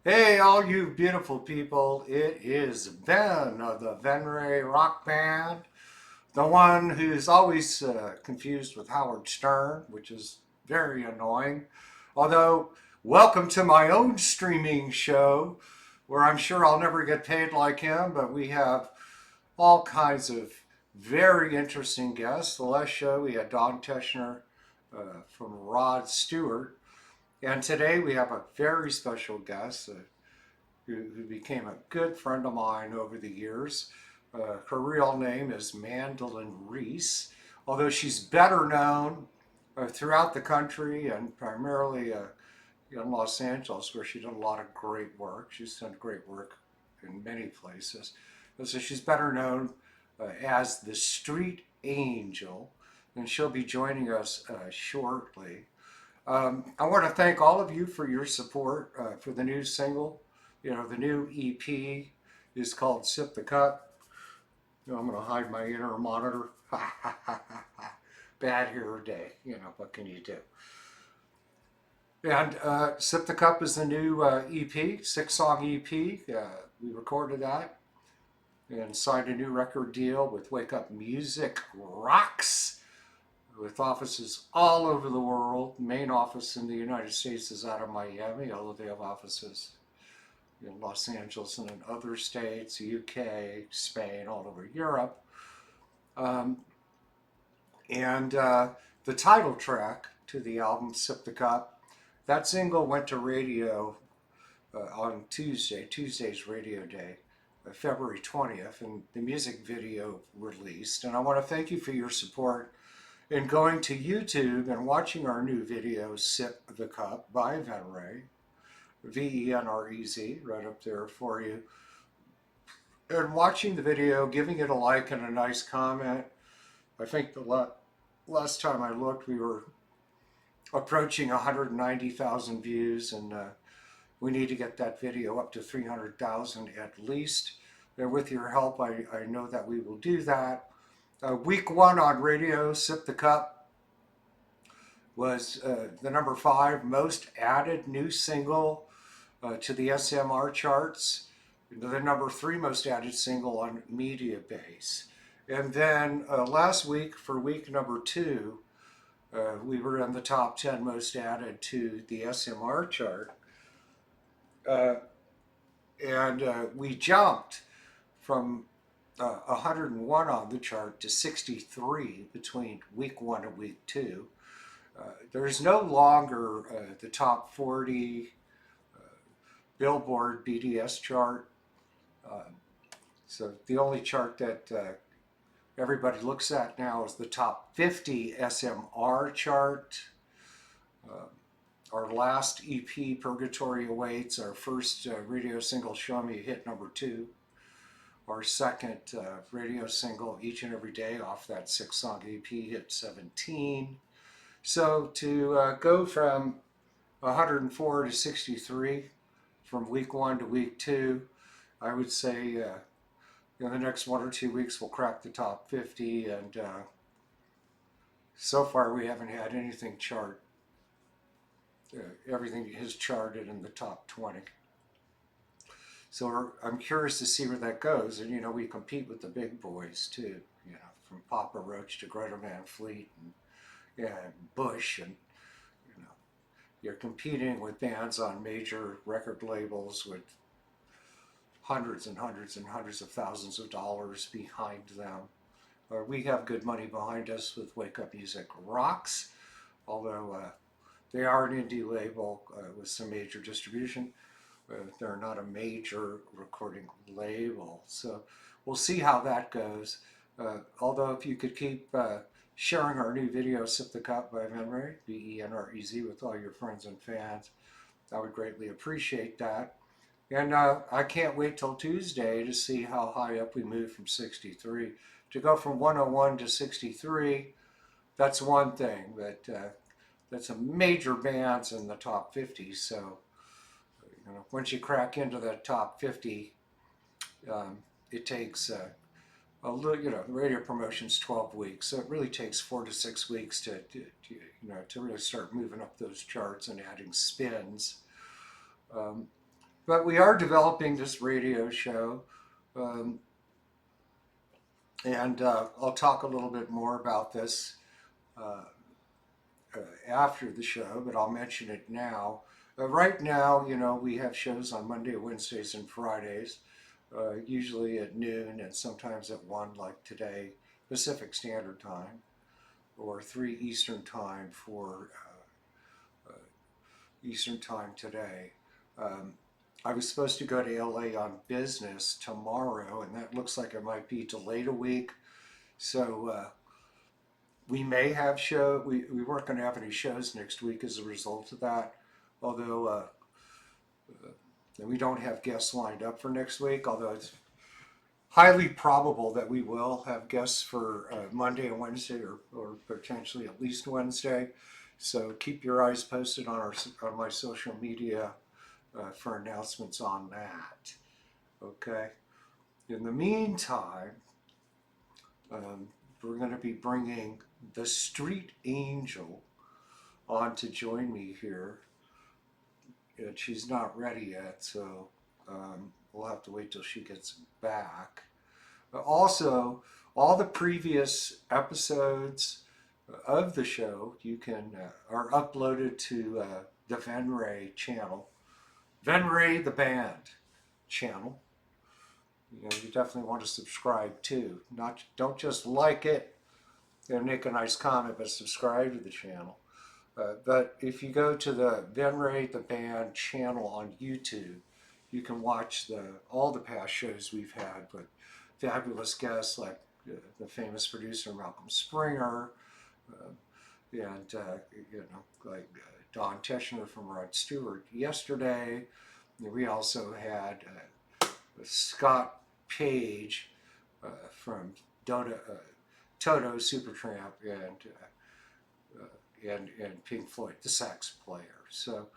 Hey, all you beautiful people, it is Ben of the Venrez Rock Band, the one who's always confused with Howard Stern, which is very annoying. Although, welcome to my own streaming show where I'm sure I'll never get paid like him, but we have all kinds of very interesting guests. The last show we had Don Teschner from Rod Stewart, and today we have a very special guest. Who became a good friend of mine over the years. Her real name is Mandelynn Reese, although she's better known throughout the country and primarily in Los Angeles, where she did a lot of great work. She's done great work in many places. So she's better known as the Street Angel, and she'll be joining us shortly. I want to thank all of you for your support for the new single. The new EP is called Sip the Cup. I'm going to hide my inner monitor. Bad hair day. What can you do? And Sip the Cup is the new EP, 6-song EP. We recorded that and signed a new record deal with Wake Up Music Rocks, with offices all over the world. The main office in the United States is out of Miami, although they have offices in Los Angeles and in other states, UK, Spain, all over Europe. Um, and The title track to the album, Sip the Cup, that single went to radio on Tuesday's radio day, February 20th, and the music video released. And I want to thank you for your support in going to YouTube and watching our new video, Sip the Cup by Venrez, Venrez, right up there for you. And watching the video, giving it a like and a nice comment. I think the last time I looked, we were approaching 190,000 views, and we need to get that video up to 300,000 at least. And with your help, I know that we will do that. Week one on radio, Sip the Cup was the number 5 most added new single to the SMR charts, the number 3 most added single on Mediabase. And then last week, for week number 2, we were in the top 10 most added to the SMR chart. And we jumped from 101 on the chart to 63 between week 1 and week 2. There's no longer the top 40 Billboard BDS chart. So the only chart that everybody looks at now is the top 50 SMR chart. Our last EP, Purgatory Awaits, our first radio single, Show Me, hit number 2. Our second radio single, Each and Every Day, off that 6-song EP, hit 17. So to go from 104 to 63 from week 1 to week 2, I would say in the next 1 or 2 weeks we'll crack the top 50, and so far we haven't had anything chart. Everything has charted in the top 20. So I'm curious to see where that goes. And we compete with the big boys too, from Papa Roach to Greta Van Fleet and Bush, and you're competing with bands on major record labels with hundreds and hundreds and hundreds of thousands of dollars behind them. We have good money behind us with Wake Up Music Rocks, although they are an indie label with some major distribution. They're not a major recording label. So we'll see how that goes. Although if you could keep sharing our new video, Sip the Cup by Venrez, Venrez, with all your friends and fans, I would greatly appreciate that. And I can't wait till Tuesday to see how high up we move from 63. To go from 101 to 63, that's one thing, but that's a major bands in the top 50. So once you crack into the top 50, it takes a little, radio promotion's 12 weeks, so it really takes 4 to 6 weeks to really start moving up those charts and adding spins. But we are developing this radio show, um, and I'll talk a little bit more about this uh, after the show, but I'll mention it now. Right now, we have shows on Monday, Wednesdays, and Fridays, usually at noon and sometimes at 1, like today, Pacific Standard Time, or 3 Eastern Time for Eastern Time today. Um, I was supposed to go to LA on business tomorrow, and that looks like it might be delayed a week. So we may have show. We weren't going to have any shows next week as a result of that. Although we don't have guests lined up for next week. Although it's highly probable that we will have guests for Monday and Wednesday, or potentially at least Wednesday. So keep your eyes posted on my social media for announcements on that. Okay. In the meantime, um, we're going to be bringing the Street Angel on to join me here. She's not ready yet, so we'll have to wait till she gets back. Also, all the previous episodes of the show you can are uploaded to the Venrez channel, Venrez the band channel. You definitely want to subscribe too. Not don't just like it and make a nice comment, but subscribe to the channel. But if you go to the Venrez the Band channel on YouTube, you can watch all the past shows we've had with fabulous guests like the famous producer Malcolm Springer, uh, and like Don Teschner from Rod Stewart yesterday. We also had Scott Page from Toto Supertramp and Pink Floyd, the sax player. So,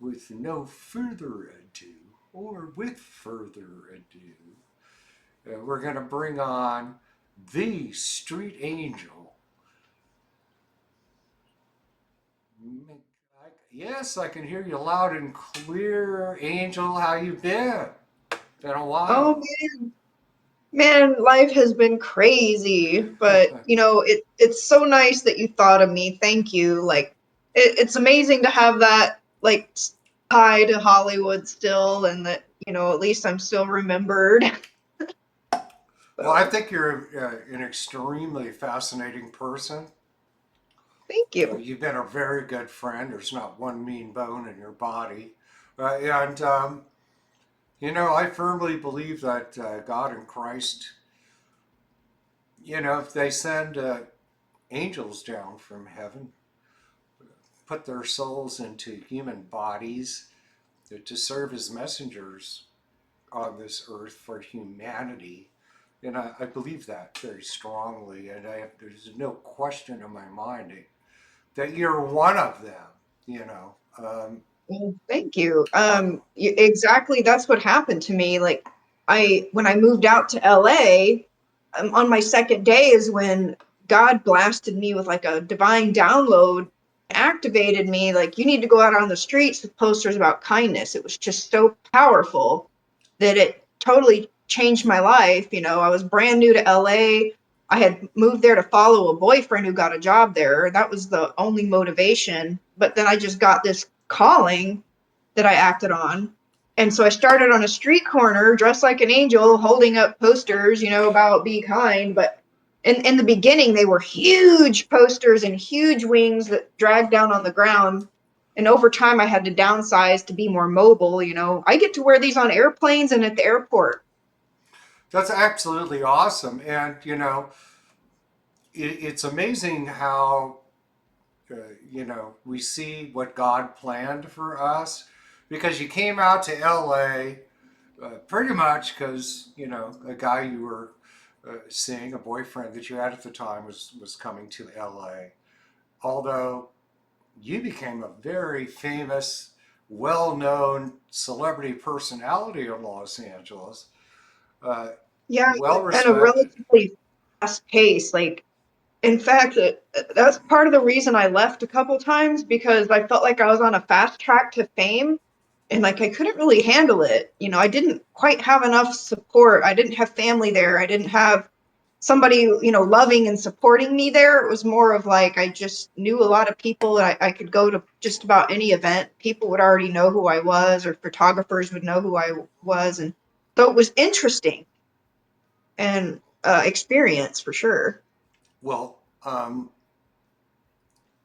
with no further ado, or with further ado, we're going to bring on the Street Angel. Yes, I can hear you loud and clear, Angel. How you been? Been a Oh while. man, life has been crazy, but it's so nice that you thought of me. Thank you. Like it's amazing to have that tie to Hollywood still, and that at least I'm still remembered. Well, I So think you're an extremely fascinating person. thank you. You've been a very good friend. There's not one mean bone in your body. And, I firmly believe that God and Christ, if they send angels down from heaven, put their souls into human bodies to serve as messengers on this earth for humanity. And I believe that very strongly. And there's no question in my mind that you're one of them, you know. Well, thank you. Uh, Exactly. That's what happened to me. Like, when I moved out to LA, on my second day is when God blasted me with like a divine download, activated me. Like, you need to go out on the streets with posters about kindness. It was just so powerful that it totally changed my life. I was brand new to LA. I had moved there to follow a boyfriend who got a job there. That was the only motivation. But then I just got this calling that I acted on. And so I started on a street corner dressed like an angel, holding up posters, about be kind. But in the beginning, they were huge posters and huge wings that dragged down on the ground. And over time, I had to downsize to be more mobile. I get to wear these on airplanes and at the airport. that's absolutely awesome. And, it's amazing how, we see what God planned for us because you came out to LA pretty much because, a guy you were seeing, a boyfriend that you had at the time, was coming to LA. Although you became a very famous, well known celebrity personality in Los Angeles, uh, Yeah, well at a respected. relatively fast pace. Like, in fact, that's part of the reason I left a couple times because I felt like I was on a fast track to fame. and like I couldn't really handle it. You know, I didn't quite have enough support. I didn't have family there. I didn't have somebody, you know, loving and supporting me there. It was more of like I just knew a lot of people. I could go to just about any event. People would already know who I was, or photographers would know who I was, and so it was interesting and experience for sure. Well,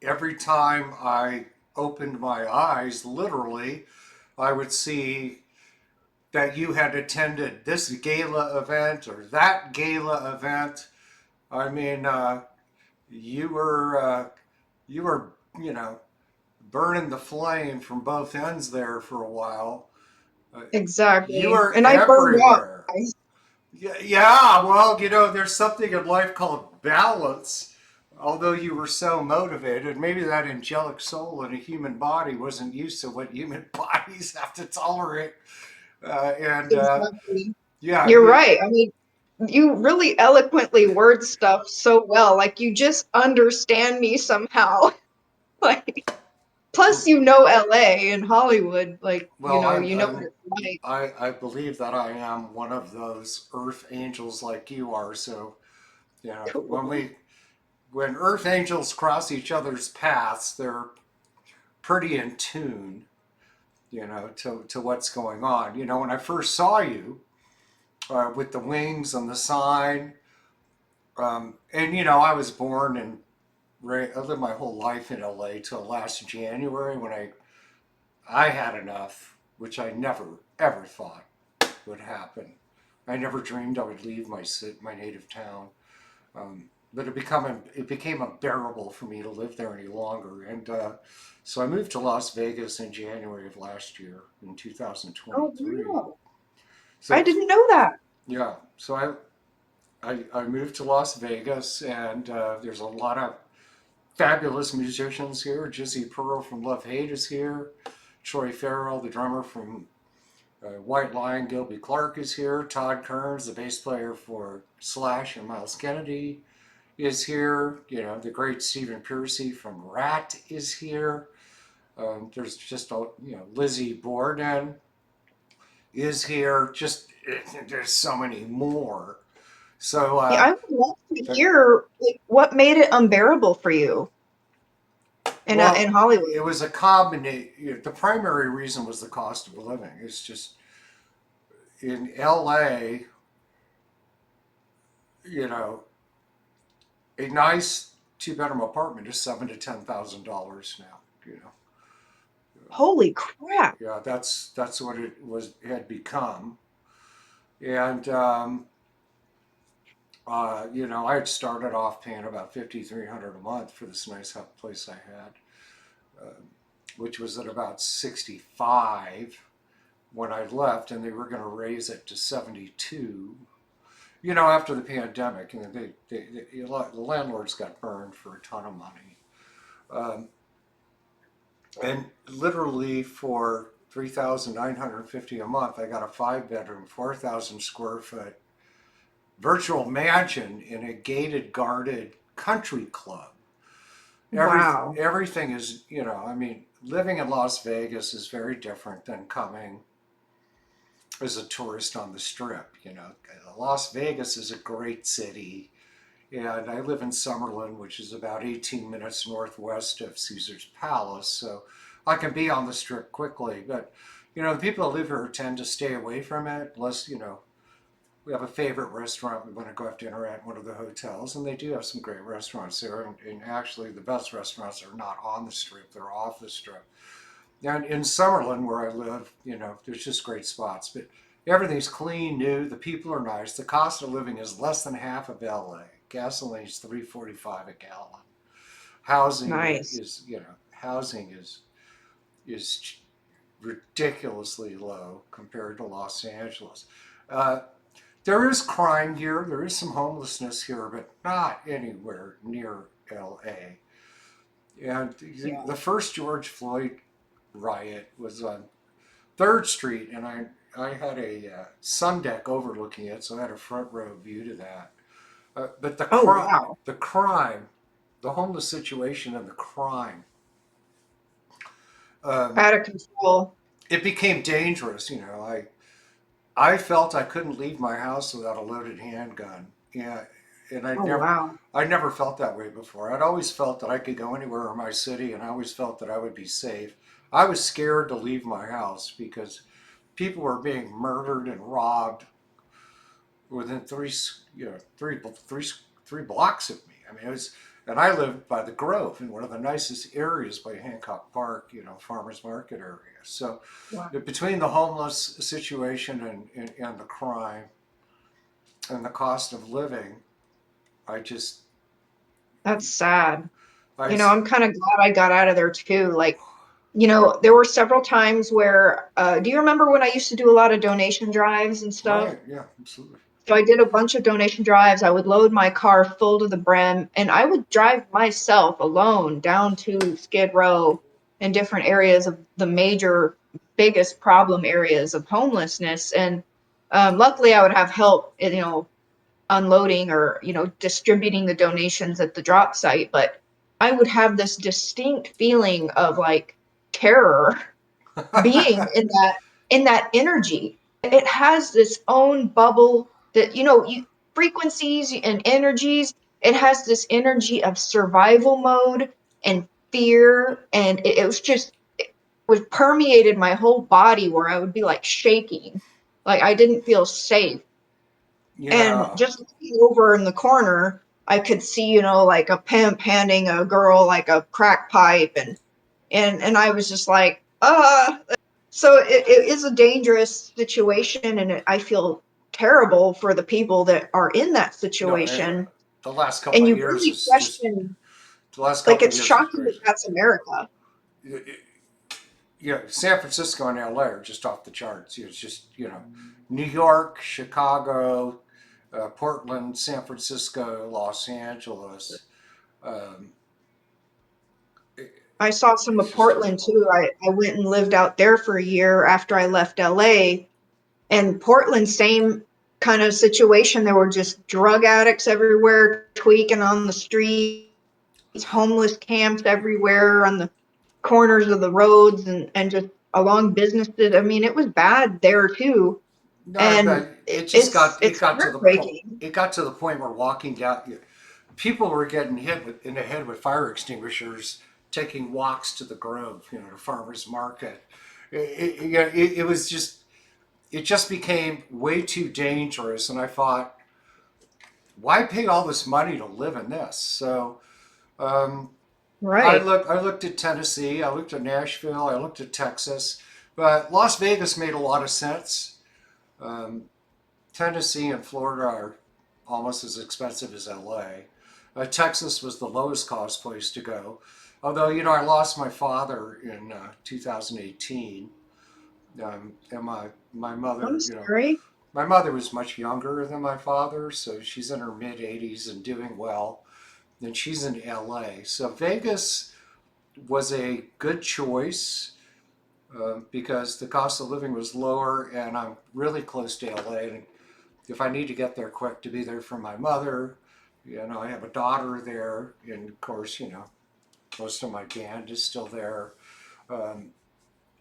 every time I opened my eyes, literally, I would see that you had attended this gala event or that gala event. I mean, you were you were you know burning the flame from both ends there for a while. Uh, you Exactly, were and I burned out. everywhere. Yeah, yeah. Well, there's something in life called balance. Although you were so motivated, maybe that angelic soul in a human body wasn't used to what human bodies have to tolerate. And Exactly. yeah, You're right. I mean, you really eloquently word stuff so well. Like you just understand me somehow. Like plus you know LA and Hollywood, like, well, you know what it's like. I believe that I am one of those earth angels like you are. So, Cool. when earth angels cross each other's paths, they're pretty in tune, to what's going on. When I first saw you with the wings and the sign, and I was born and I lived my whole life in LA till last January when I had enough, which I never ever thought would happen. I never dreamed I would leave my native town, but it became unbearable for me to live there any longer, and so I moved to Las Vegas in January of last year in Oh 2023. wow. I So didn't know that. yeah, so I moved to Las Vegas, and there's a lot of fabulous musicians here. Jizzy Pearl from Love Hate is here. Troy Farrell, the drummer from White Lion, Gilby Clarke is here. Todd Kearns, the bass player for Slash and Miles Kennedy, is here. The great Stephen Piercy from Rat is here. There's just Lizzie Borden is here. Just there's so many more. So Yeah, I would love to hear like what made it unbearable for you in well, Hollywood. it was a combination. The primary reason was the cost of living. It's just in LA, you know, a nice two-bedroom apartment is $7,000 to $10,000 now. Holy crap. Yeah, that's what it had become, and I had started off paying about 5,300 a month for this nice place I had, which was at about 65 when I left, and they were going to raise it to 72. After the pandemic, and the landlords got burned for a ton of money. Um, and literally for 3,950 a month, I got a 5-bedroom, 4,000 square foot virtual mansion in a gated, guarded country club. Wow. Everything is, I mean, living in Las Vegas is very different than coming as a tourist on the strip. Las Vegas is a great city, and I live in Summerlin, which is about 18 minutes northwest of Caesar's Palace, so I can be on the strip quickly. But the people that live here tend to stay away from it, unless we have a favorite restaurant we want to go have dinner at one of the hotels, and they do have some great restaurants there. And actually, the best restaurants are not on the strip; they're off the strip. And in Summerlin, where I live, there's just great spots. But everything's clean, new. The people are nice. The cost of living is less than half of LA. Gasoline's $3.45 a gallon. Housing Nice. is, housing is ridiculously low compared to Los Angeles. Uh, there is crime here. There is some homelessness here, but not anywhere near LA. And Yeah. the first George Floyd riot was on Third Street, and I had a sun deck overlooking it, so I had a front row view to that. But Oh wow. the crime, the homeless situation, and the crime, um, Out of control. it became dangerous. I felt I couldn't leave my house without a loaded handgun. Yeah, and Oh, wow. I never felt that way before. I'd always felt that I could go anywhere in my city, and I always felt that I would be safe. I was scared to leave my house because people were being murdered and robbed within three blocks of me. I mean, it was, and I lived by the Grove in one of the nicest areas by Hancock Park, farmers market area. So Wow. between the homeless situation and the crime and the cost of living, I just, That's sad. I, I'm kind of glad I got out of there too. Like, there were several times where, do you remember when I used to do a lot of donation drives and stuff? right, yeah, absolutely. So I did a bunch of donation drives. I would load my car full to the brim and I would drive myself alone down to Skid Row in different areas of the major, biggest problem areas of homelessness. And luckily I would have help, unloading or distributing the donations at the drop site, but I would have this distinct feeling of like terror being in that energy. It has this own bubble that frequencies and energies. It has this energy of survival mode and fear, and it was permeated my whole body where I would be like shaking, like I didn't feel safe. And Yeah, just looking over in the corner, I could see, like a pimp handing a girl like a crack pipe, and I was just like, So it is a dangerous situation, and I feel terrible for the people that are in that no, situation. the last couple And of you years really is just question, the last like, couple of it's years is shocking that crazy. that's America. Yeah, San Francisco and LA are just off the charts. It's just, New York, Chicago, Portland, San Francisco, Los Angeles. Um, it, I saw some it's of just Portland terrible. too. I went and lived out there for a year after I left LA. And Portland, same kind of situation. There were just drug addicts everywhere, tweaking on the streets, homeless camps everywhere on the corners of the roads and just along businesses. I mean, it was bad there too. No, And but it just it's got it it's got to the point. heartbreaking. It got to the point where walking down, people were getting in the head with fire extinguishers, taking walks to the Grove, to farmers market. It was just it just became way too dangerous, and I thought, why pay all this money to live in this? So um, Right. I looked at Tennessee, I looked at Nashville, I looked at Texas, but Las Vegas made a lot of sense. Um, Tennessee and Florida are almost as expensive as LA. Texas was the lowest cost place to go. Although, I lost my father in 2018. And my I'm mother, sorry. my mother was much younger than my father, so she's in her mid 80s and doing well. And she's in LA. So Vegas was a good choice because the cost of living was lower, and I'm really close to LA. And if I need to get there quick to be there for my mother, I have a daughter there, and of course, most of my band is still there. Um,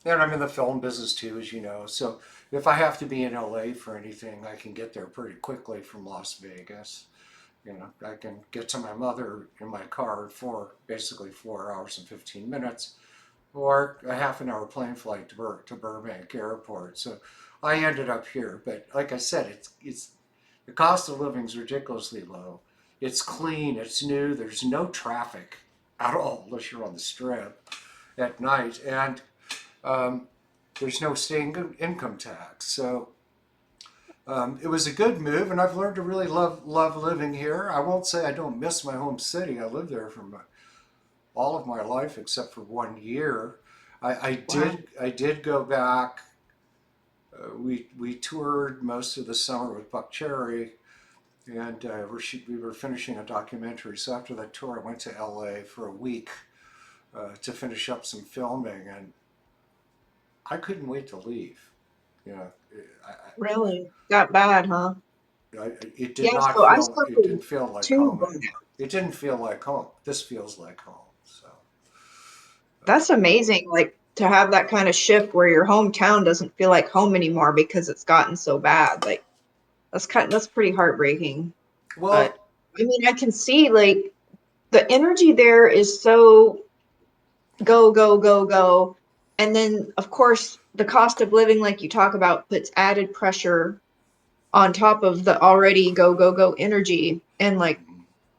and I'm in the film business too, as you know. So if I have to be in LA for anything, I can get there pretty quickly from Las Vegas. I can get to my mother in my car in basically 4 hours and 15 minutes, or a half an hour plane flight to Burbank Airport. So I ended up here. But like I said, it's the cost of living is ridiculously low. It's clean, it's new, there's no traffic at all unless you're on the strip at night. And um, there's no state income tax. So it was a good move, and I've learned to really love living here. I won't say I don't miss my home city. I lived there for all of my life except for 1 year. Wow. I did go back. We toured most of the summer with Buck Cherry, and we were finishing a documentary. So after that tour, I went to LA for a week to finish up some filming, and I couldn't wait to leave. You know, Really? That bad, huh? it did Yeah, not so I feel. It suffered didn't feel like two home anymore. burnouts. It didn't feel like home. This feels like home. So That's amazing. Like, to have that kind of shift where your hometown doesn't feel like home anymore because it's gotten so bad. Like that's pretty heartbreaking. But Well, I mean, I can see like the energy there is so go, go, go, go. And then, of course, the cost of living, like you talk about, puts added pressure on top of the already go, go, go energy. And like,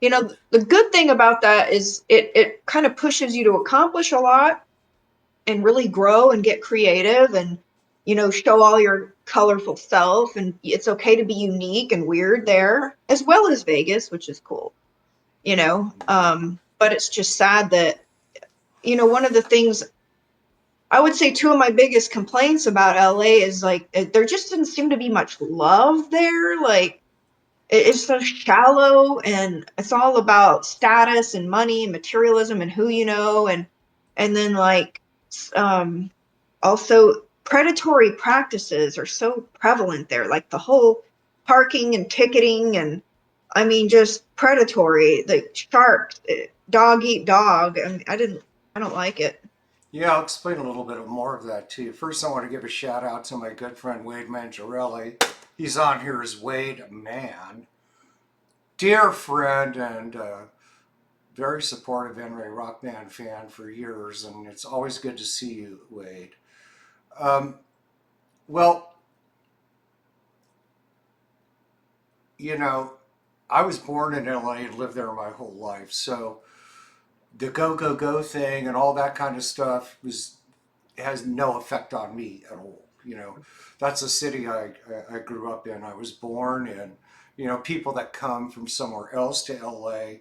you know, the good thing about that is it kind of pushes you to accomplish a lot and really grow and get creative and, you know, show all your colorful self. And it's okay to be unique and weird there, as well as Vegas, which is cool, you know. But it's just sad that, you know, one of the things I would say two of my biggest complaints about LA is like there just didn't seem to be much love there. Like it's so shallow and it's all about status and money and materialism and who you know and then like um also predatory practices are so prevalent there. Like the whole parking and ticketing and I mean just predatory, the sharks, dog eat dog. I mean, I don't like it. yeah, I'll explain a little bit more of that too. First, I want to give a shout out to my good friend Wade Mangiarelli. He's on here as Wade Man, dear friend and very supportive Venrez rock band fan for years, and it's always good to see you, Wade. Um, well, you know, I was born in LA and lived there my whole life, so the go go go thing and all that kind of stuff was has no effect on me at all. You know, that's a city I grew up in. I was born in. You know, people that come from somewhere else to LA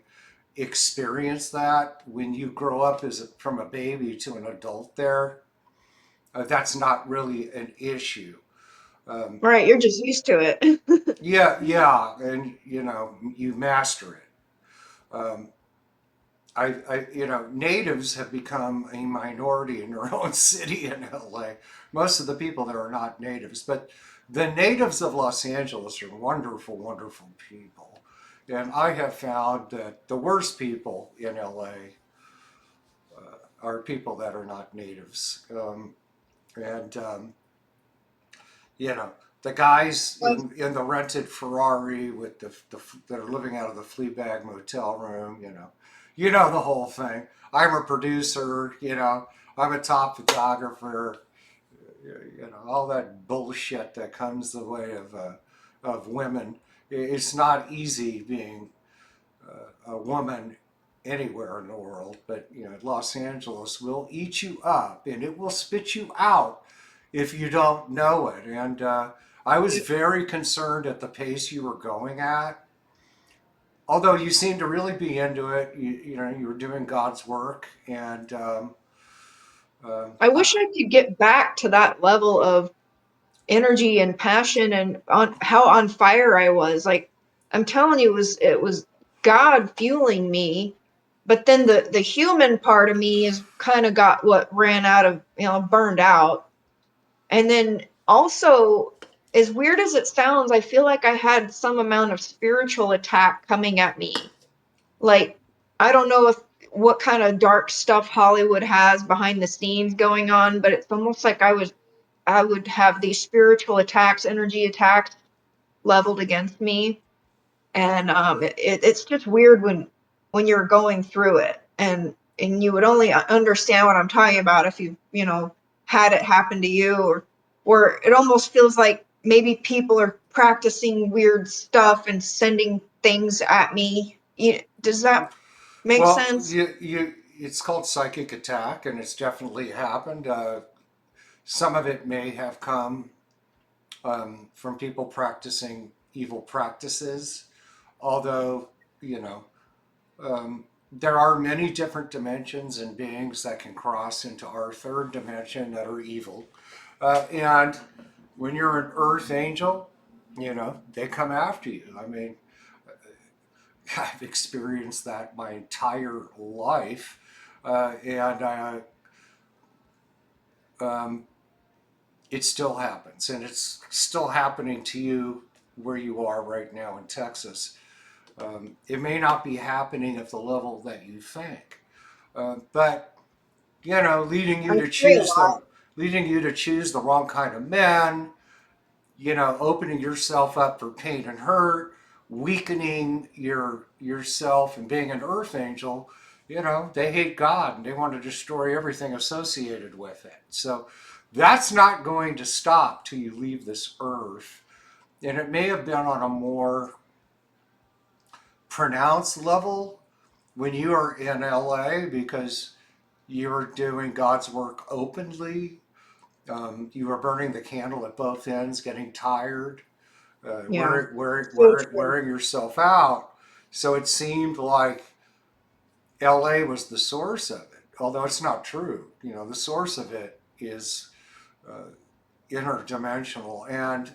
experience that. When you grow up from a baby to an adult there, that's not really an issue. Um, Right, you're just used to it. yeah, yeah, and you know, you master it. Um, you know, natives have become a minority in their own city in LA. Most of the people there are not natives, but the natives of Los Angeles are wonderful, wonderful people. And I have found that the worst people in LA are people that are not natives. And you know, the guys in the rented Ferrari with that are living out of the Fleabag motel room, you know the whole thing. I'm a producer, you know, I'm a top photographer, you know, all that bullshit that comes the way of women. It's not easy being a woman anywhere in the world, but you know, Los Angeles will eat you up and it will spit you out if you don't know it. And I was very concerned at the pace you were going at. Although you seem to really be into it, you know, you were doing God's work, and I wish I could get back to that level of energy and passion and on how on fire I was. Like I'm telling you, it was God fueling me. But then the human part of me is kind of got what ran out of, you know, burned out. And then also, as weird as it sounds, I feel like I had some amount of spiritual attack coming at me. Like, I don't know if what kind of dark stuff Hollywood has behind the scenes going on, but it's almost like I would have these spiritual attacks, energy attacks leveled against me, and it's just weird when you're going through it, and you would only understand what I'm talking about if you know had it happen to you, or where it almost feels like maybe people are practicing weird stuff and sending things at me. Does that make well, sense? it's called psychic attack, and it's definitely happened. Some of it may have come from people practicing evil practices, although you know there are many different dimensions and beings that can cross into our third dimension that are evil. And when you're an earth angel, you know, they come after you. I mean, I've experienced that my entire life. And um, it still happens. And it's still happening to you where you are right now in Texas. It may not be happening at the level that you think. But leading I you to pray a choose lot. the wrong kind of men, opening yourself up for pain and hurt, weakening yourself and being an earth angel. They hate God and they want to destroy everything associated with it. So that's not going to stop till you leave this earth. And it may have been on a more pronounced level when you are in LA because you're doing God's work openly. You were burning the candle at both ends, getting tired, Yeah, so true. wearing yourself out. So it seemed like LA was the source of it, although it's not true. The source of it is interdimensional, and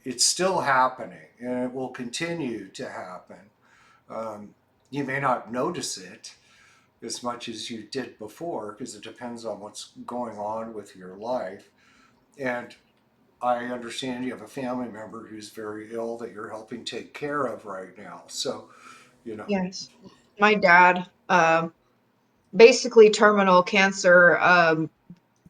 it's still happening, and it will continue to happen. Um, you may not notice it as much as you did before because it depends on what's going on with your life. And I understand you have a family member who's very ill that you're helping take care of right now. So, you know, Yes. My dad, basically terminal cancer.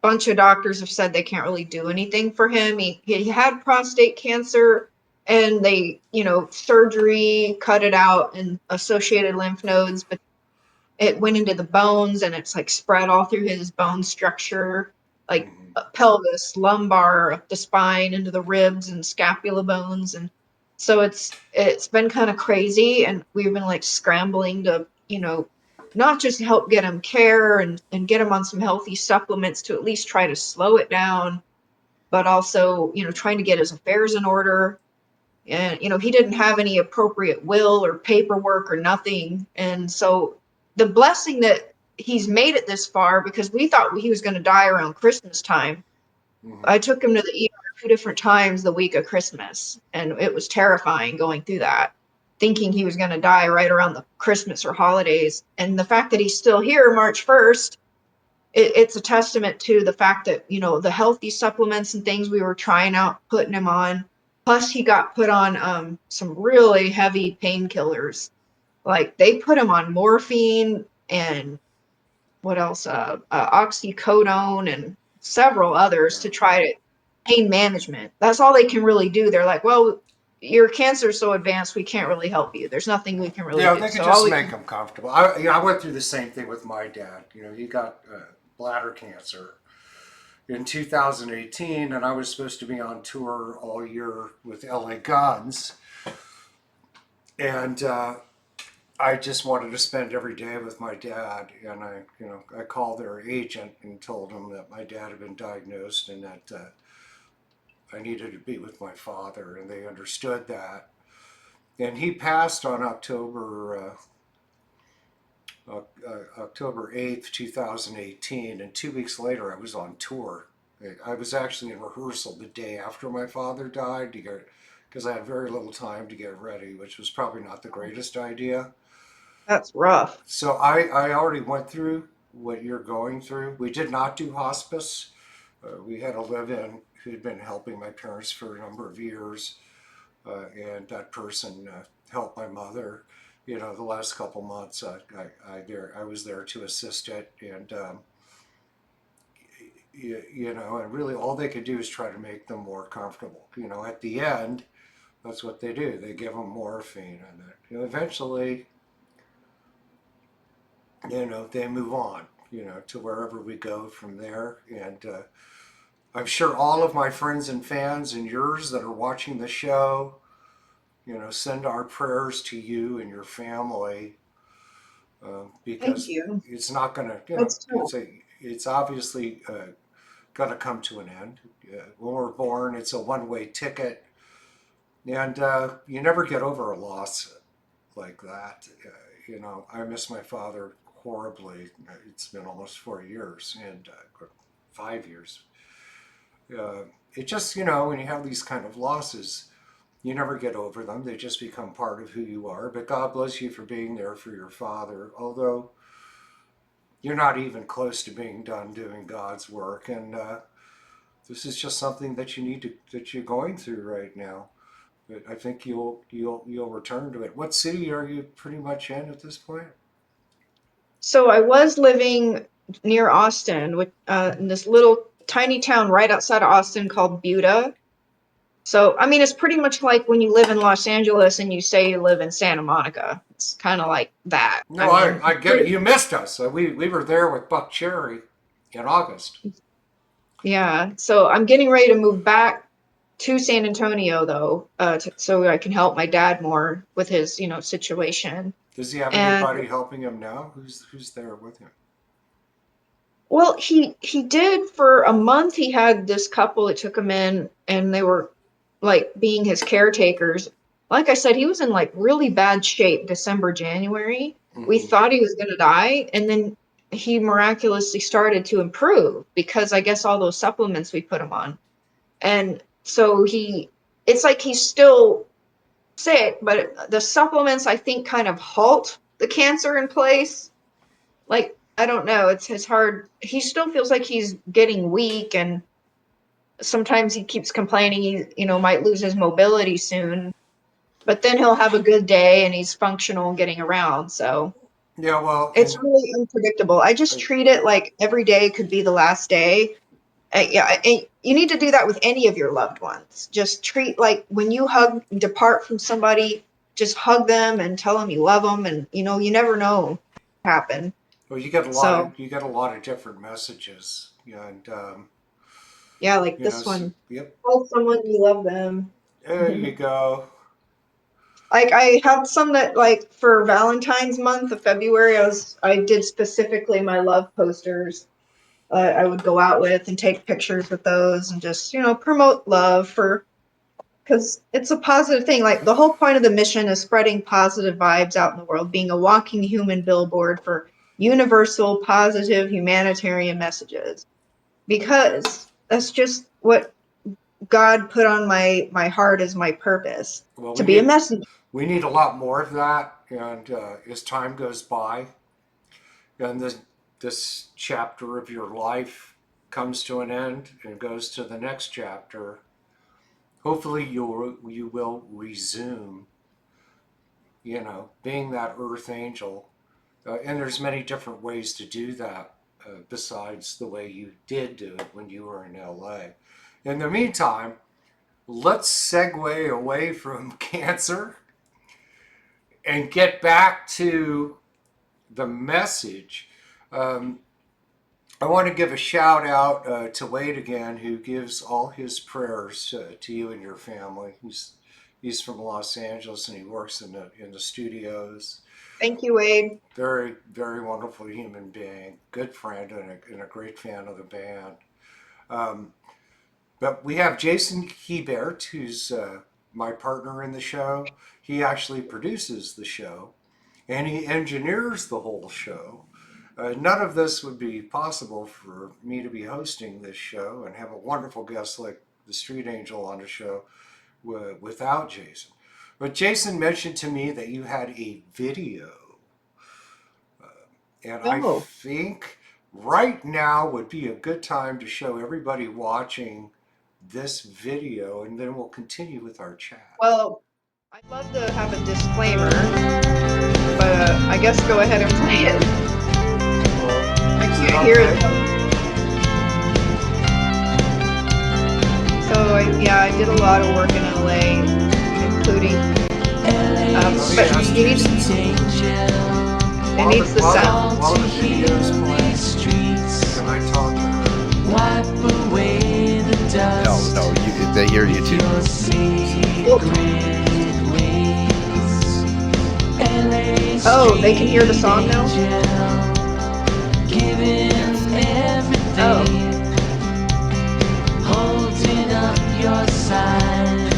Bunch of doctors have said they can't really do anything for him. He had prostate cancer and they, surgery cut it out and associated lymph nodes, but it went into the bones and it's like spread all through his bone structure, like mhm, pelvis, lumbar, up the spine, into the ribs and scapula bones. And so it's been kind of crazy. And we've been like scrambling to, not just help get him care and get him on some healthy supplements to at least try to slow it down, but also, trying to get his affairs in order. And he didn't have any appropriate will or paperwork or nothing. And so the blessing that he's made it this far, because we thought he was going to die around Christmas time. mhm. I took him to the ER 2 different times the week of Christmas, and it was terrifying going through that, thinking he was going to die right around the Christmas or holidays. And the fact that he's still here March 1st, it's a testament to the fact that the healthy supplements and things we were trying out putting him on, plus he got put on some really heavy painkillers. Like they put him on morphine and what else, oxycodone and several others Yeah. to try to pain management. That's all they can really do. They're like, well, your cancer's so advanced we can't really help you, there's nothing we can really Yeah, do, they could so all just we make can. them comfortable. I went through the same thing with my dad. He got bladder cancer in 2018, and I was supposed to be on tour all year with LA Guns. And I just wanted to spend every day with my dad, and I called their agent and told them that my dad had been diagnosed and that I needed to be with my father, and they understood that. And he passed on October 8th, 2018, and 2 weeks later I was on tour. I was actually in rehearsal the day after my father died to get because I had very little time to get ready, which was probably not the greatest idea. That's rough. So I already went through what you're going through. We did not do hospice. We had a live-in who'd been helping my parents for a number of years, and that person helped my mother. The last couple months, I was there to assist it, and and really all they could do is try to make them more comfortable. At the end, that's what they do. They give them morphine, and eventually, they move on. To wherever we go from there, and I'm sure all of my friends and fans and yours that are watching the show, send our prayers to you and your family Thank because you. it's not going to, That's tough. it's obviously going to come to an end. When we're born, it's a one-way ticket, and you never get over a loss like that. I miss my father horribly. It's been almost 4 years and 5 years. It just, when you have these kind of losses, you never get over them. They just become part of who you are. But God bless you for being there for your father, although you're not even close to being done doing God's work. And this is just something that that you're going through right now. But I think you'll return to it. What city are you pretty much in at this point? So I was living near Austin, with in this little tiny town right outside of Austin called Buda. So, I mean, it's pretty much like when you live in Los Angeles and you say you live in Santa Monica. It's kind of like that. I No, mean, I get it. You missed us. We were there with Buck Cherry in August. yeah. So I'm getting ready to move back to San Antonio, though, so I can help my dad more with his, situation. Does he have And anybody helping him now? Who's there with him? well, he did for a month. He had this couple that took him in, and they were like being his caretakers. Like I said, he was in like really bad shape December, January. We Hmm. thought he was going to die, and then he miraculously started to improve because I guess all those supplements we put him on. And so it's like he's still sick, but the supplements I think kind of halt the cancer in place. Like, I don't know, it's hard. He still feels like he's getting weak, and sometimes he keeps complaining he, might lose his mobility soon. But then he'll have a good day and he's functional and getting around. So Yeah, well, it's really unpredictable. I just treat it like every day could be the last day. Yeah, and you need to do that with any of your loved ones. Just treat like when you depart from somebody, just hug them and tell them you love them, and you never know what happen. well, So you get a lot of different messages, and yeah, like this one, yep, tell someone you love them. there you go. Like I have some that like for Valentine's month of February, I did specifically my love posters. I would go out with and take pictures with those and just promote love for because it's a positive thing. Like the whole point of the mission is spreading positive vibes out in the world, being a walking human billboard for universal positive humanitarian messages. Because that's just what God put on my heart as my purpose Well, to be a messenger. we need a lot more of that, and as time goes by, and this chapter of your life comes to an end and goes to the next chapter, hopefully you will resume, being that earth angel. And there's many different ways to do that besides the way you did do it when you were in LA. In the meantime, let's segue away from cancer and get back to the message. Um, I want to give a shout out to Wade again, who gives all his prayers to you and your family. He's from Los Angeles and he works in the studios. Thank you, Wade. Very, very wonderful human being, good friend, and a great fan of the band. Um, but we have Jason Hebert, who's my partner in the show. He actually produces the show and he engineers the whole show. None of this would be possible for me to be hosting this show and have a wonderful guest like the Street Angel on the show without Jason. But Jason mentioned to me that you had a video. And I Oh, think right now would be a good time to show everybody watching this video, and then we'll continue with our chat. well, I'd love to have a disclaimer, but I guess go ahead and play it. I can't hear it. So I did a lot of work in LA, including. But you need it needs the sound. While the video's playing, can I talk to her? Wipe away the dust. No, they hear you too. Oh, they can hear the song now? Oh. Holding up your sign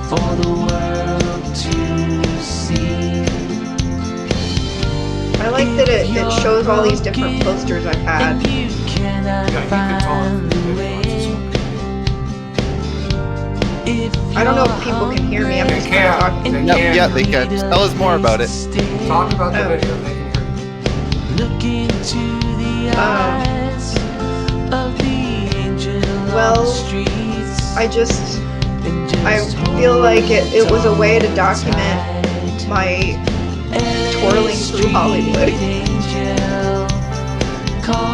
for the world to see. I like that it shows all these different posters I've had. You cannot find the way. I don't know if people can hear me. I'm just kind of talking. They Yep, can. yeah, they can. Tell us more about it. Talk about the video. They can hear you. Look into the eyes of the angel Well, on the streets. I feel like it was a way to document my twirling through Hollywood.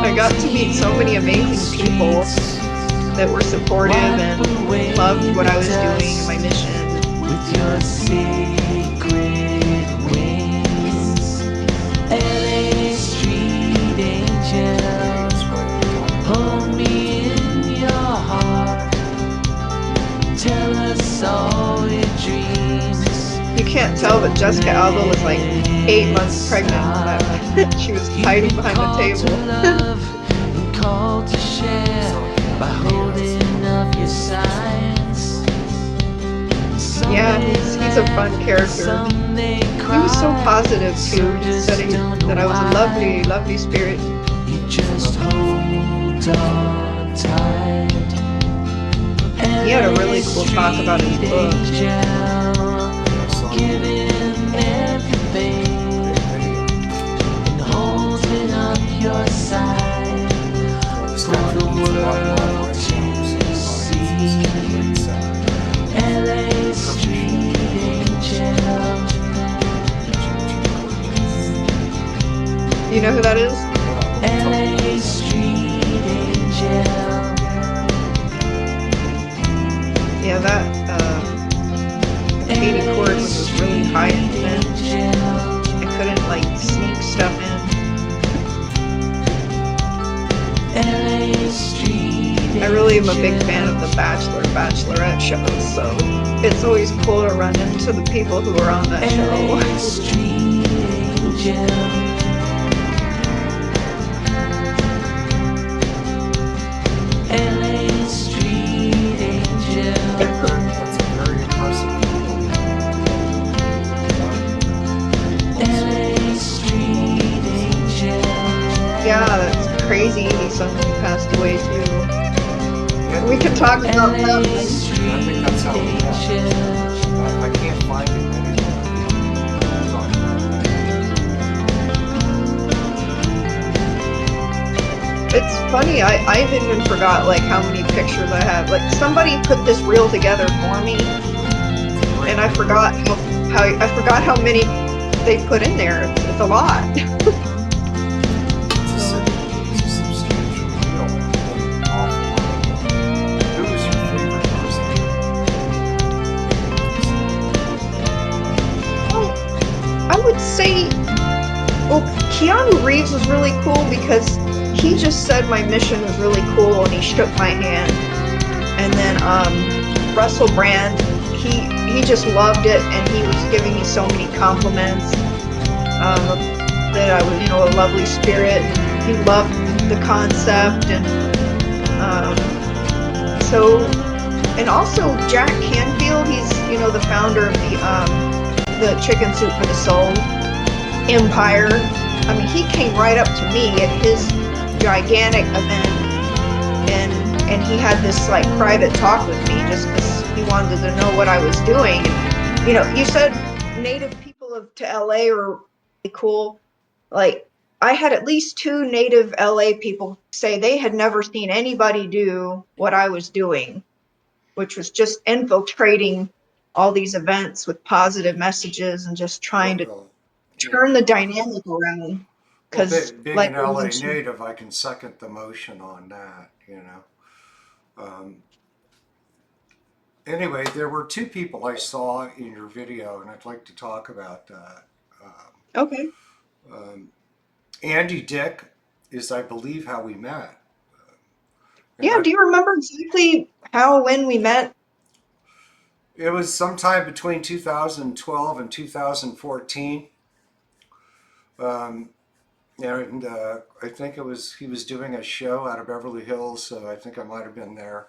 I got to meet so many amazing people that were supportive and loved what I was doing and my mission. with your secret wings. LA Street Angel, hold me in your heart. Tell us all your dreams. You can't tell, but Jessica Alba was like 8 months pregnant when she was hiding behind the table. And call to share by holding up your signs. Yeah, he's a fun character. He was so positive too. He said that I was a lovely, lovely spirit. You just hold on tight. He had a really cool talk about his book. Giving everything and holding up your side for the world to see. LA Street Angel. You know who that is? LA Street Angel. Yeah, that Katie Cord was really high in then. I couldn't like sneak stuff in. I really am a big fan of the Bachelor, Bachelorette shows, so it's always cool to run into the people who are on that show. That's a very impressive people. Yeah, that's crazy. Someone who passed away too. We could talk about that. I think that's how we met. I can't find it anywhere. It's funny, I've even forgot like how many pictures I have. Like somebody put this reel together for me, and I forgot how many they put in there. It's a lot. It's a substantial deal. An awful lot. Who was your favorite person? Well, I would say, well, Keanu Reeves was really cool because he just said my mission was really cool and he shook my hand. And then Russell Brand, he just loved it and he was giving me so many compliments that I was, a lovely spirit. He loved the concept and also Jack Canfield, he's the founder of the Chicken Soup for the Soul Empire. I mean, he came right up to me at his gigantic event and he had this like private talk with me just because he wanted to know what I was doing. And, you said native people to LA are really cool. Like I had at least 2 native LA people say they had never seen anybody do what I was doing, which was just infiltrating all these events with positive messages and just trying to turn the dynamic around. Well, Because being like an I LA mentioned, native, I can second the motion on that, Anyway, there were 2 people I saw in your video, and I'd like to talk about that. okay. Andy Dick is, I believe, how we met. And Yeah, do you remember exactly when we met? it was sometime between 2012 and 2014. And I think he was doing a show out of Beverly Hills, so I think I might have been there.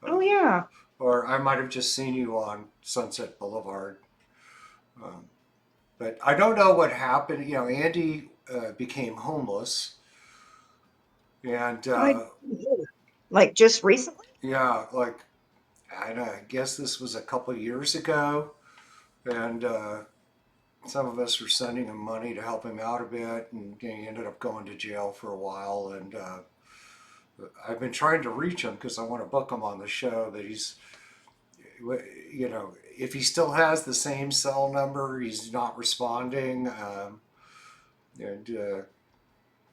Oh yeah. Or I might have just seen you on Sunset Boulevard. But I don't know what happened. Andy became homeless. And I like just recently? yeah, like, I guess this was a couple of years ago. And some of us were sending him money to help him out a bit. And he ended up going to jail for a while. And I've been trying to reach him because I want to book him on the show. That he's, if he still has the same cell number, he's not responding. And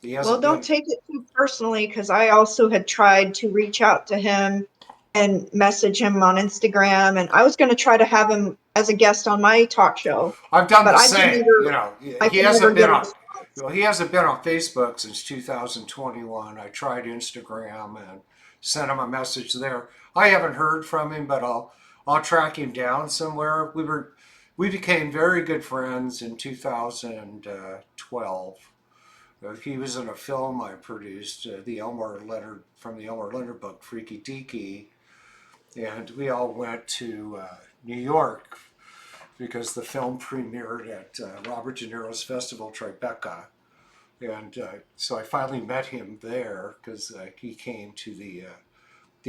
He Well, hasn't don't been. take it too personally, because I also had tried to reach out to him and message him on Instagram, and I was going to try to have him as a guest on my talk show, I've done but the same. I He could never hasn't been get a on. response. Well, he hasn't been on Facebook since 2021. I tried Instagram and sent him a message there. I haven't heard from him, but I'll track him down somewhere. We became very good friends in 2012. He was in a film I produced, the Elmore Leonard from the Elmore Leonard book, Freaky Deaky, and we all went to New York because the film premiered at Robert De Niro's festival Tribeca. And so I finally met him there because he came to the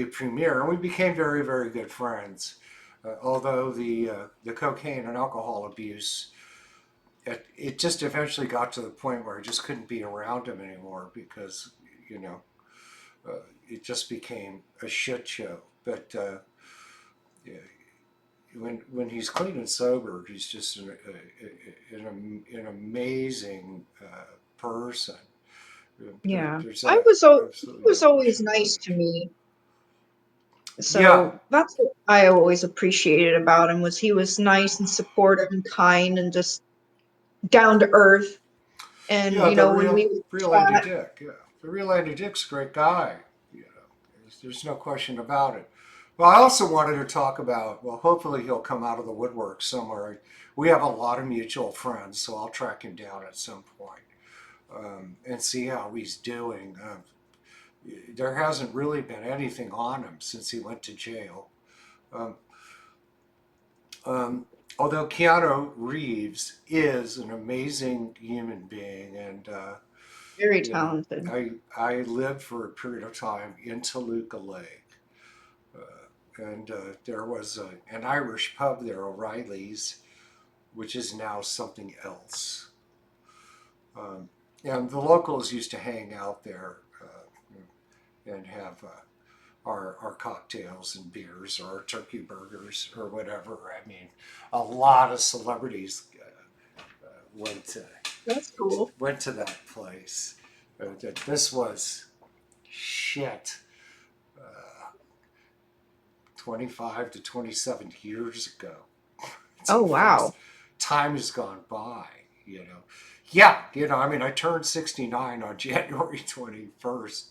premiere, and we became very, very good friends. Although the cocaine and alcohol abuse, it just eventually got to the point where I just couldn't be around him anymore because, you know, it just became a shit show. But yeah, when he's clean and sober, he's just an amazing person. Yeah, There's he absolutely no was always question about nice it. to me. Yeah, So that's what I always appreciated about him, was he was nice and supportive and kind and just down to earth. And yeah, you the know, when we real would real Andy chat, Dick. Yeah, the real Andy Dick's a great guy. You know, there's no question about it. Well, I also wanted to talk about. Well, hopefully he'll come out of the woodwork somewhere. We have a lot of mutual friends, so I'll track him down at some point and see how he's doing. There hasn't really been anything on him since he went to jail. Um, um, Although Keanu Reeves is an amazing human being, and very you know, talented. I lived for a period of time in Toluca Lake, and there was an Irish pub there, O'Reilly's, which is now something else. Um, and the locals used to hang out there and have our cocktails and beers or our turkey burgers or whatever. I mean, a lot of celebrities went to That's cool. went to that place. This was shit. 25 to 27 years ago. It's Oh, how fast wow. time has gone by, you know. Yeah, I mean, I turned 69 on January 21st,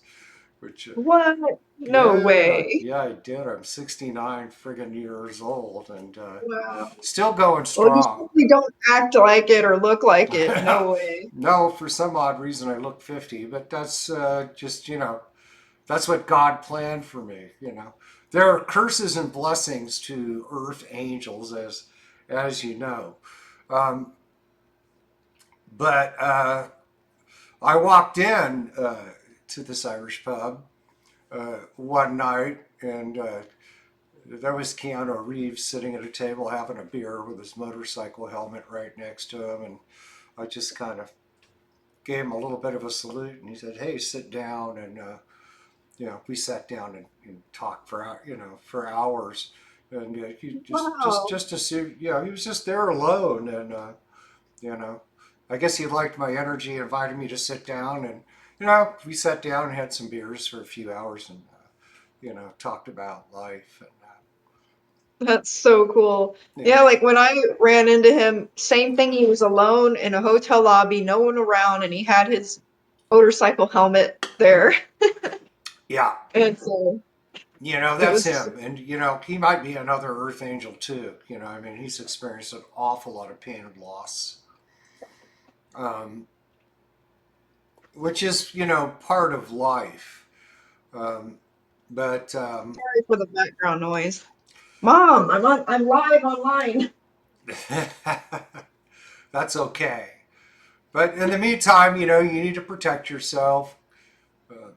which What? No yeah, way. yeah, I did. I'm 69 friggin' years old and Wow. still going Well, you strong. certainly don't act like it or look like it. No way. No, for some odd reason I look 50, but that's just, that's what God planned for me, There are curses and blessings to earth angels, as you know. Um, but I walked in to this Irish pub one night, and there was Keanu Reeves sitting at a table having a beer with his motorcycle helmet right next to him, and I just kind of gave him a little bit of a salute, and he said, "Hey, sit down." And we sat down and talked for hours, and he Wow. just to see, he was just there alone, and you know, I guess he liked my energy, invited me to sit down, and we sat down and had some beers for a few hours, and talked about life, and That's so cool. yeah, Yeah, like when I ran into him, same thing. He was alone in a hotel lobby, no one around, and he had his motorcycle helmet there. yeah, And so it that's was, him, and he might be another Earth Angel too. I mean, he's experienced an awful lot of pain and loss. Um, which is part of life. Um, but sorry for the background noise. Mom, I'm live online. that's okay. But in the meantime, you need to protect yourself. Uh,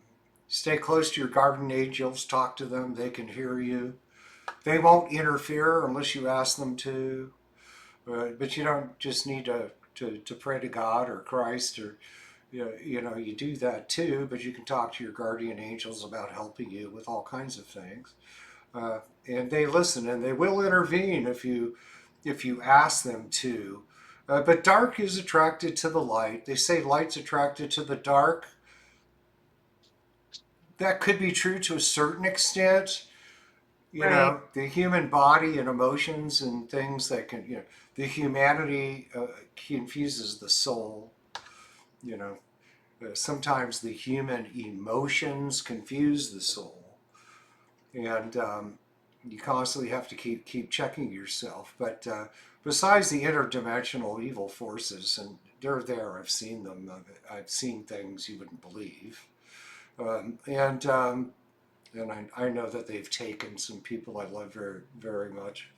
Stay close to your guardian angels. Talk to them. They can hear you. They won't interfere unless you ask them to. But you don't just need to pray to God or Christ or you do that too, but you can talk to your guardian angels about helping you with all kinds of things, and they listen and they will intervene if you ask them to. But dark is attracted to the light. They say light's attracted to the dark. that could be true to a certain extent. You Right. know, the human body and emotions and things that can, the humanity confuses the soul. You know, sometimes the human emotions confuse the soul, and you constantly have to keep checking yourself. But besides the interdimensional evil forces, and they're there, I've seen them. I've seen things you wouldn't believe, and I know that they've taken some people I love very very much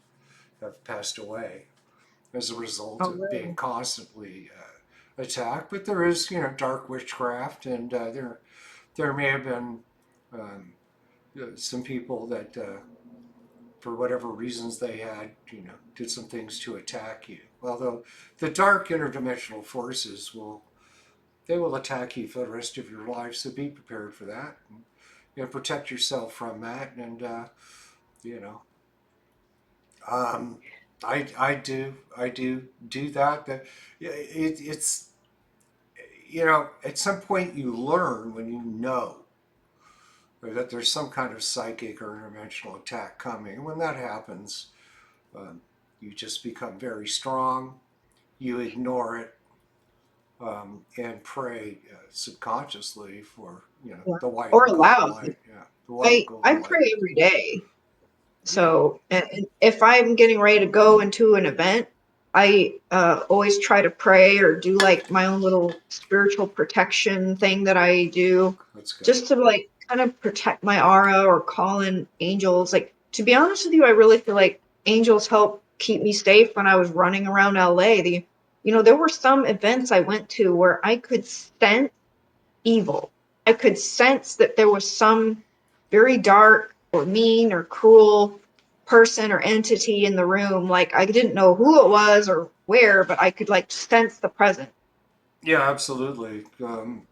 have passed away as a result Oh, of being really? constantly attacked. But there is, dark witchcraft, and there may have been um, some people that, for whatever reasons they had, did some things to attack you. Although the dark interdimensional forces will attack you for the rest of your life, so be prepared for that. And, protect yourself from that, and you know, um, I do that. That it's at some point you learn when you know that there's some kind of psychic or interdimensional attack coming. And when that happens, um, you just become very strong. You ignore it, and pray subconsciously for Yeah. the white Or and golden allows. light. Yeah, the white and I golden light. pray every day. Yeah. So, and if I'm getting ready to go into an event, I always try to pray or do like my own little spiritual protection thing that I do, That's good. just to like kind of protect my aura or call in angels. Like, to be honest with you, I really feel like angels help keep me safe when I was running around LA. There were some events I went to where I could sense evil. I could sense that there was some very dark or mean or cruel person or entity in the room. Like, I didn't know who it was or where, but I could like sense the presence. Yeah, absolutely. I've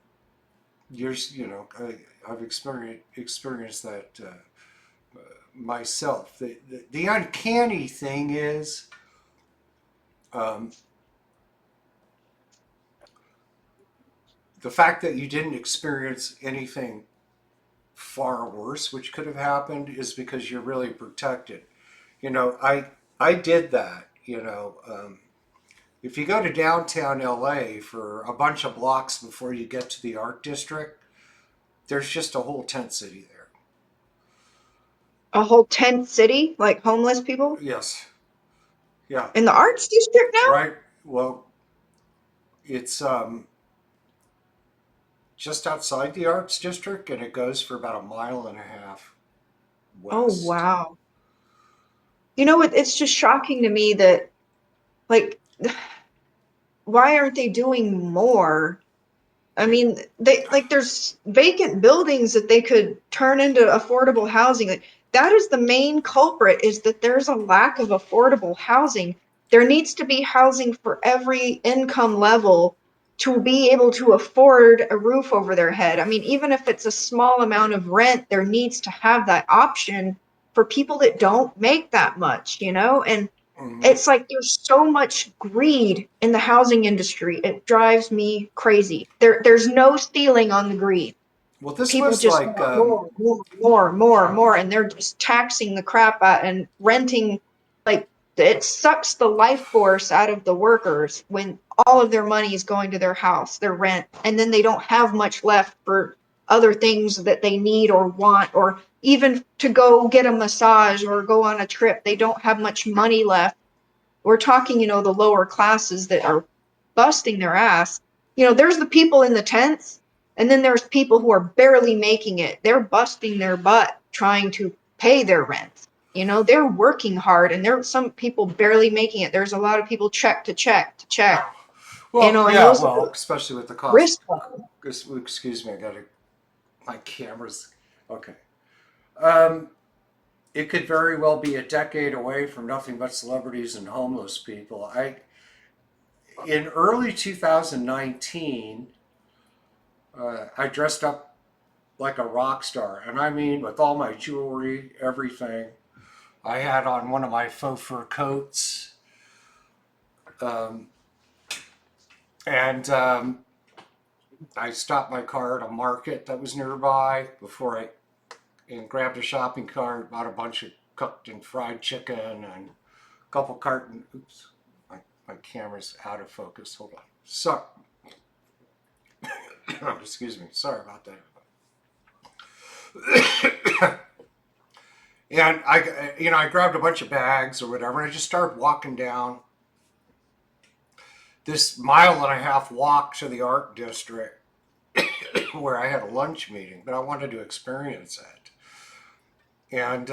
experienced that myself. The uncanny thing is, um, the fact that you didn't experience anything far worse, which could have happened, is because you're really protected. I did that. If you go to downtown LA for a bunch of blocks before you get to the art district, there's just a whole tent city there. A whole tent city, like homeless people Yes. Yeah. in the arts district now? Right. Well, it's just outside the arts district, and it goes for about a mile and a half Oh, west. wow. It's just shocking to me that, like, why aren't they doing more? I mean, there's vacant buildings that they could turn into affordable housing. Like, that is the main culprit, is that there's a lack of affordable housing. There needs to be housing for every income level to be able to afford a roof over their head. I mean, even if it's a small amount of rent, there needs to have that option for people that don't make that much, And Hmm. it's like there's so much greed in the housing industry. It drives me crazy. There's no ceiling on the greed. Well, this People was just like, want more, more, more, more, more, and they're just taxing the crap out and renting. Like, it sucks the life force out of the workers when all of their money is going to their house, their rent, and then they don't have much left for other things that they need or want, or even to go get a massage or go on a trip. They don't have much money left. We're talking, the lower classes that are busting their ass. There's the people in the tents, and then there's people who are barely making it. They're busting their butt trying to pay their rent. They're working hard, and there's some people barely making it. There's a lot of people check to check to check, well, and yeah, those well, are especially with the cost. risk level. Excuse me, my camera's okay. Um, it could very well be a decade away from nothing but celebrities and homeless people. In early 2019, I dressed up like a rock star, and I mean with all my jewelry, everything. I had on one of my faux fur coats, um, and I stopped my car at a market that was nearby and grabbed a shopping cart, bought a bunch of cooked and fried chicken and a couple carton. Oops, my camera's out of focus. Hold on. So, excuse me. Sorry about that. And I grabbed a bunch of bags or whatever, and I just started walking down this 1.5 mile walk to the art district where I had a lunch meeting, but I wanted to experience it. And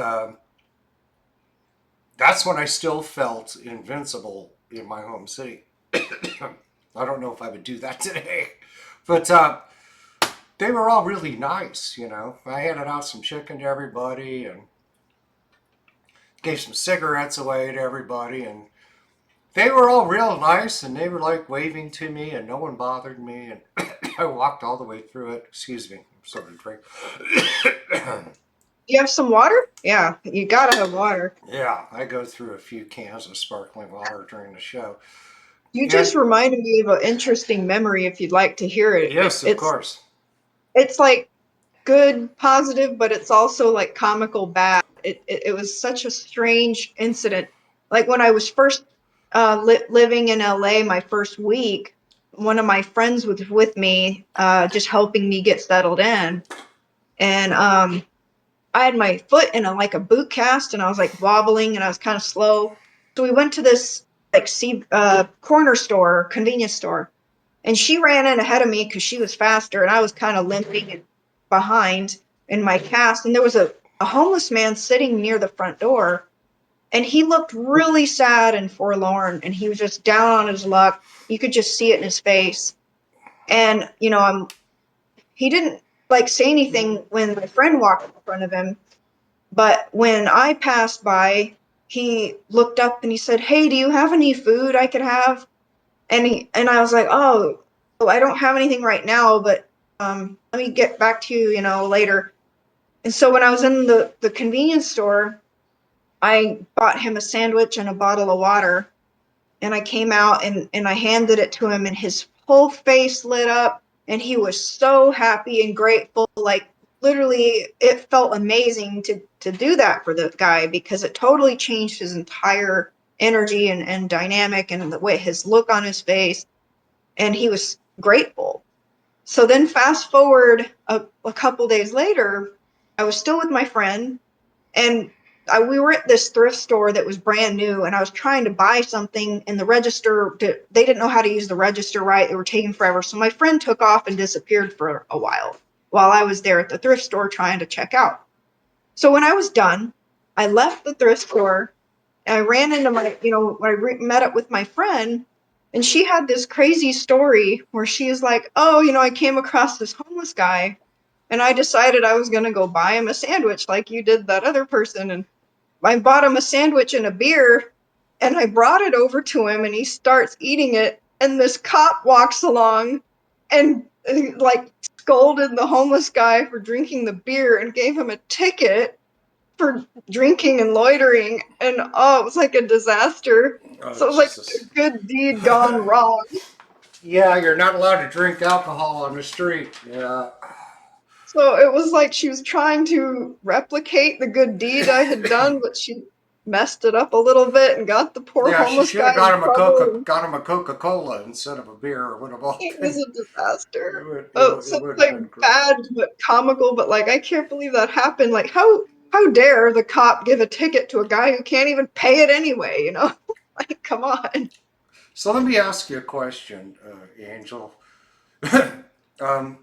that's when I still felt invincible in my home city. I don't know if I would do that today, but they were all really nice, I handed out some chicken to everybody and gave some cigarettes away to everybody, and they were all real nice, and they were like waving to me, and no one bothered me, and I walked all the way through it. Excuse me, I'm sorry to drink. You have some water? Yeah, you gotta have water. Yeah, I go through a few cans of sparkling water during the show. You And just reminded me of an interesting memory if you'd like to hear it. yes, of course. It's like good, positive, but it's also like comical bad. It was such a strange incident. Like when I was first living in LA, my first week, one of my friends was with me, just helping me get settled in. And I had my foot in like a boot cast, and I was like wobbling, and I was kind of slow. So we went to this like corner store, convenience store, and she ran in ahead of me because she was faster, and I was kind of limping and behind in my cast. And there was a homeless man sitting near the front door, and he looked really sad and forlorn, and he was just down on his luck. You could just see it in his face. And he didn't like say anything when my friend walked in front of him, but when I passed by, he looked up and he said, "Hey, do you have any food I could have?" And I was like, "Oh, I don't have anything right now, but let me get back to you, later." And so when I was in the convenience store, I bought him a sandwich and a bottle of water, and I came out and I handed it to him, and his whole face lit up, and he was so happy and grateful. Like literally, it felt amazing to do that for the guy, because it totally changed his entire energy and dynamic and the way his look on his face, and he was grateful. So then fast forward a couple days later, I was still with my friend, and we were at this thrift store that was brand new, and I was trying to buy something, and the register, they didn't know how to use the register right. They were taking forever. So my friend took off and disappeared for a while I was there at the thrift store trying to check out. So when I was done, I left the thrift store, and I ran into when I met up with my friend, and she had this crazy story where she is like, "Oh, I came across this homeless guy, and I decided I was going to go buy him a sandwich like you did that other person." And I bought him a sandwich and a beer, and I brought it over to him, and he starts eating it. And this cop walks along and like scolded the homeless guy for drinking the beer and gave him a ticket for drinking and loitering. And it was like a disaster. Oh, So it was like Jesus. a good deed gone wrong. Yeah, you're not allowed to drink alcohol on the street. Yeah. So it was like she was trying to replicate the good deed I had done, but she messed it up a little bit and got the poor Yeah, she homeless should guy have got in him trouble. a Coca-Cola instead of a beer. It would have all It was been. a disaster. It So would have like been great. bad but comical, but like I can't believe that happened. Like how dare the cop give a ticket to a guy who can't even pay it anyway, Like come on. So let me ask you a question, Angel. um,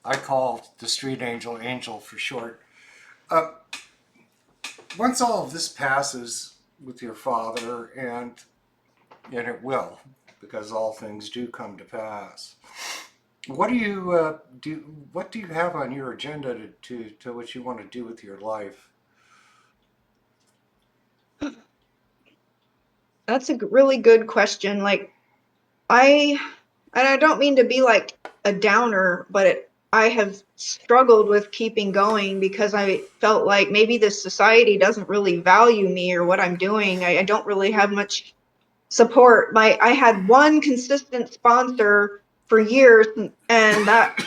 I call the street angel Angel for short. Uh, Once all of this passes with your father, and it will, because all things do come to pass. What do you do? What do you have on your agenda to what you want to do with your life? That's a really good question. Like I and I don't mean to be like a downer, but I have struggled with keeping going because I felt like maybe this society doesn't really value me or what I'm doing. I don't really have much support. I had one consistent sponsor for years, and that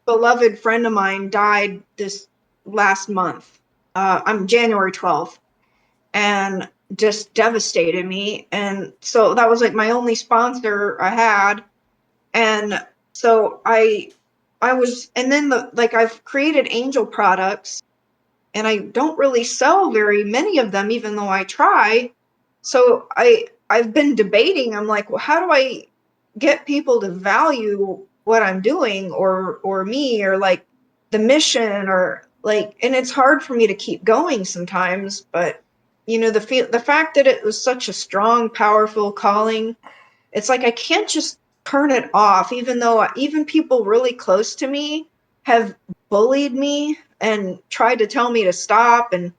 beloved friend of mine died this last month. I'm January 12th, and just devastated me. And so that was like my only sponsor I had. And so I was, and then I've created angel products, and I don't really sell very many of them, even though I try. So I've been debating. I'm like, well, how do I get people to value what I'm doing, or me, or like the mission, or like, and it's hard for me to keep going sometimes. But the fact that it was such a strong, powerful calling, it's like I can't just turn it off, even though even people really close to me have bullied me and tried to tell me to stop. And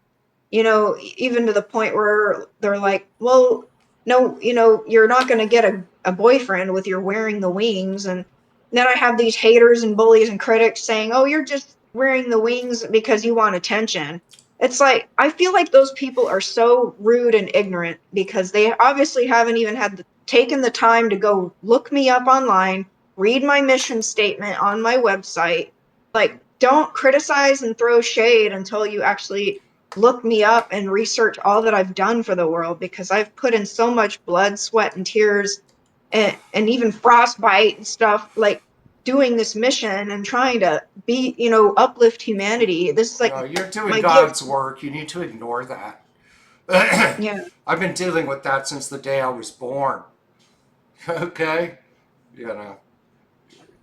even to the point where they're like, well, no, you're not going to get a boyfriend with your wearing the wings. And then I have these haters and bullies and critics saying, oh, you're just wearing the wings because you want attention. It's like, I feel like those people are so rude and ignorant, because they obviously haven't even taken the time to go look me up online, read my mission statement on my website. Like, don't criticize and throw shade until you actually look me up and research all that I've done for the world, because I've put in so much blood, sweat, and tears, and even frostbite and stuff, like doing this mission and trying to uplift humanity. This is like No, you're doing my gift. God's work. You need to ignore that. Yeah. I've been dealing with that since the day I was born. Okay? You know,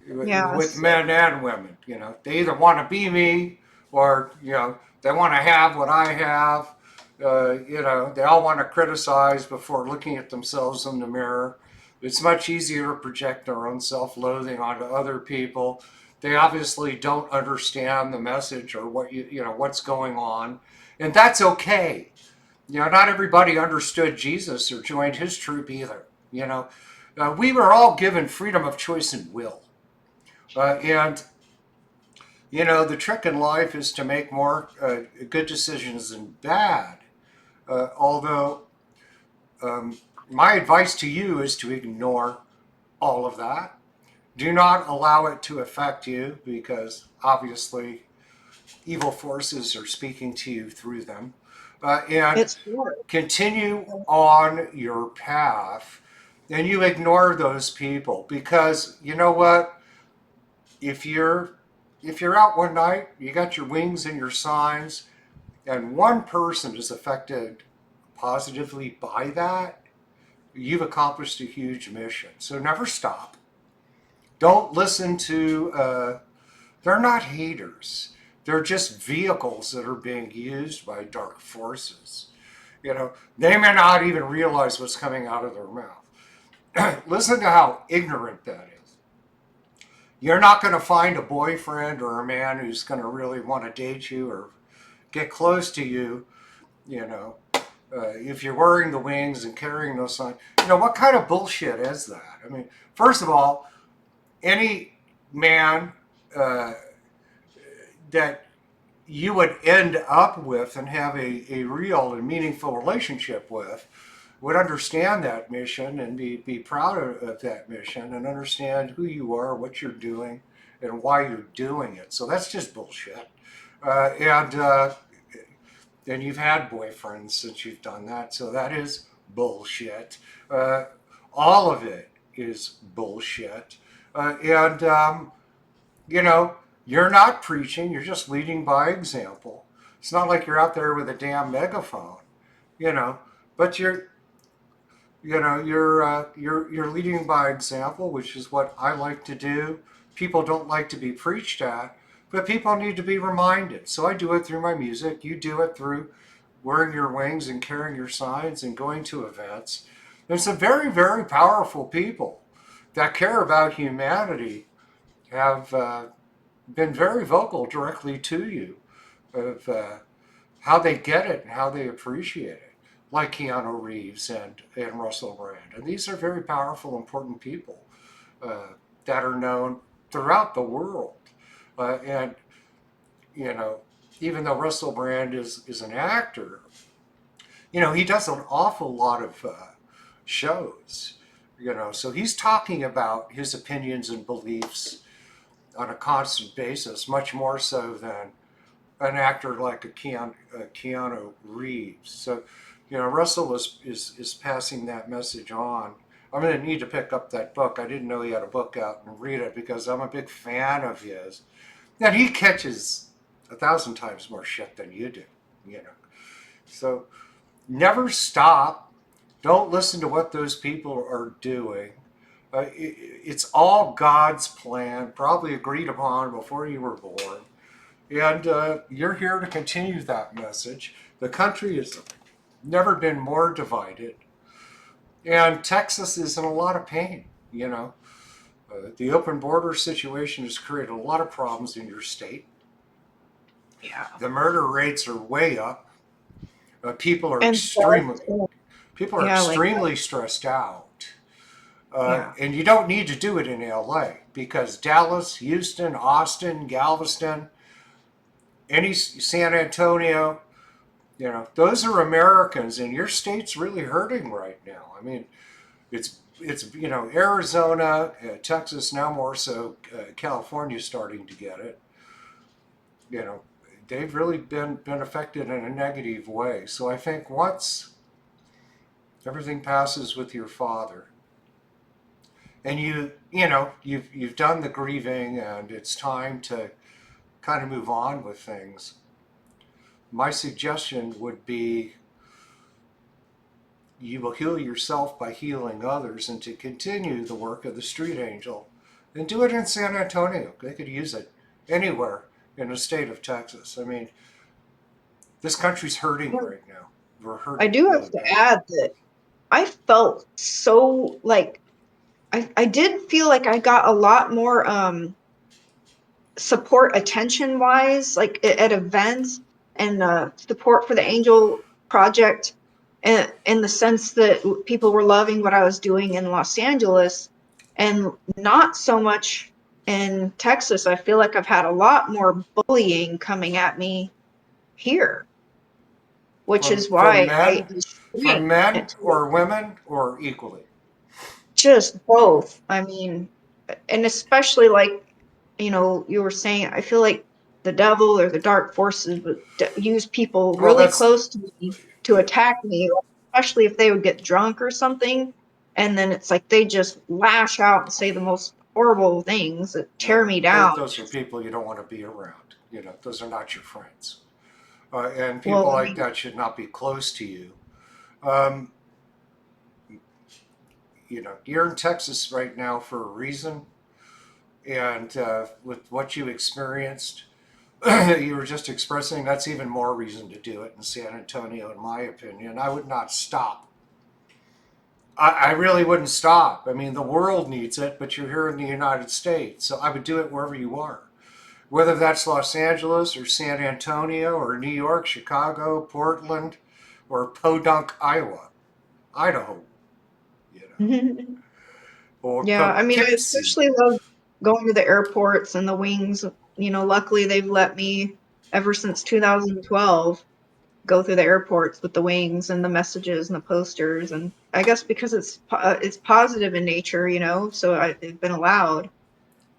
with Yes. men and women. They either want to be me, or, they want to have what I have. They all want to criticize before looking at themselves in the mirror. It's much easier to project their own self-loathing onto other people. They obviously don't understand the message or what's going on, and that's okay. Not everybody understood Jesus or joined his troop either. We were all given freedom of choice and will. And the trick in life is to make more good decisions than bad. Although, my advice to you is to ignore all of that. Do not allow it to affect you, because obviously evil forces are speaking to you through them. And It's hard. continue on your path, and you ignore those people, because you know what? If you're out one night, you got your wings and your signs, and one person is affected positively by that, you've accomplished a huge mission. So never stop. Don't listen to, they're not haters. They're just vehicles that are being used by dark forces. They may not even realize what's coming out of their mouth. Listen to how ignorant that is. You're not going to find a boyfriend or a man who's going to really want to date you or get close to you, if you're wearing the wings and carrying those signs. What kind of bullshit is that? I mean, first of all, any man that you would end up with and have a real and meaningful relationship with would understand that mission and be proud of that mission and understand who you are, what you're doing, and why you're doing it. So that's just bullshit. And you've had boyfriends since you've done that, so that is bullshit. All of it is bullshit. You're not preaching, you're just leading by example. It's not like you're out there with a damn megaphone, but you're leading by example, which is what I like to do. People don't like to be preached at, but people need to be reminded. So I do it through my music. You do it through wearing your wings and carrying your signs and going to events. There's some very, very powerful people that care about humanity have been very vocal directly to you of how they get it and how they appreciate it, like Keanu Reeves and Russell Brand. And these are very powerful, important people that are known throughout the world. And, even though Russell Brand is an actor, he does an awful lot of shows. You know, so he's talking about his opinions and beliefs on a constant basis, much more so than an actor like Keanu Reeves. So, you know, Russell is passing that message on. I'm going to need to pick up that book. I didn't know he had a book out and read it because I'm a big fan of his. And he catches 1,000 times more shit than you do, you know. So never stop. Don't listen to what those people are doing. It's all God's plan, probably agreed upon before you were born. And you're here to continue that message. The country has never been more divided. And Texas is in a lot of pain, you know. The open border situation has created a lot of problems in your state. Yeah. The murder rates are way up. People are And yeah, like extremely stressed out. yeah. And you don't need to do it in LA because Dallas, Houston, Austin, Galveston, any San Antonio, you know, those are Americans, and your state's really hurting right now. I mean, it's you know, Arizona, Texas, now more so California starting to get it. You know, they've really been affected in a negative way. So I think once everything passes with your father, and you know you've done the grieving, and it's time to kind of move on with things. My suggestion would be you will heal yourself by healing others, and to continue the work of the street angel, and do it in San Antonio. They could use it anywhere in the state of Texas. I mean, this country's hurting right now. We're I hurting do really have to bad. add that I felt so like I did feel like I got a lot more support attention wise, like at events, and support for the Angel Project, in the sense that people were loving what I was doing in Los Angeles, and not so much in Texas. I feel like I've had a lot more bullying coming at me here, which is From why I men, shrank into or women or equally. just both. I mean, and especially like, you were saying, I feel like the devil or the dark forces would use people Well, really that's close to me to attack me, especially if they would get drunk or something. And then it's like they just lash out and say the most horrible things that tear well, me down. those are people you don't want to be around. You know, those are not your friends. And people Well, I like mean, that should not be close to you. Um, you know, you're in Texas right now for a reason, and with what you experienced, you were just expressing, that's even more reason to do it in San Antonio, in my opinion. I would not stop. I really wouldn't stop. I mean, the world needs it, but you're here in the United States, so I would do it wherever you are. Whether that's Los Angeles or San Antonio or New York, Chicago, Portland, or Podunk, Iowa, Idaho, you know, or yeah, I mean, I Poughkeepsie. especially love going to the airports and the wings. Luckily they've let me ever since 2012 go through the airports with the wings and the messages and the posters, and I guess because it's positive in nature, so I've been allowed,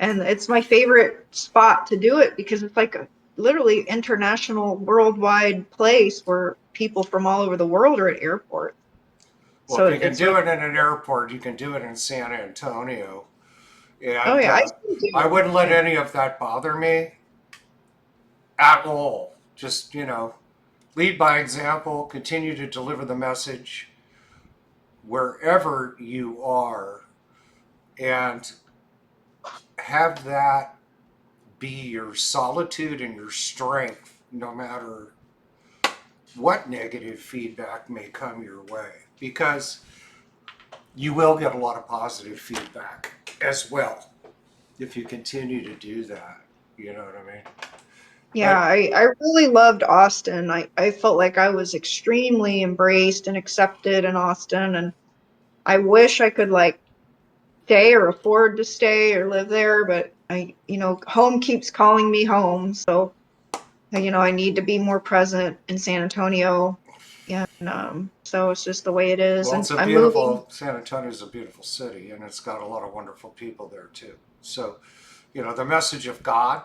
and it's my favorite spot to do it because it's like a literally international, worldwide place where people from all over the world are at airports. Well, So if you can it's do really it in an airport, you can do it in San Antonio. oh And yeah, I still I do. wouldn't let Yeah. any of that bother me at all. Just, you know, lead by example, continue to deliver the message wherever you are, and have that be your solitude and your strength, no matter what negative feedback may come your way. Because you will get a lot of positive feedback as well if you continue to do that. You know what I mean? Yeah, I, I really loved Austin. I felt like I was extremely embraced and accepted in Austin, and I wish I could like stay or afford to stay or live there, but home keeps calling me home. So, I need to be more present in San Antonio. And So it's just the way it is. Well, And it's a I'm moving. San Antonio is a beautiful city, and it's got a lot of wonderful people there too. So, the message of God,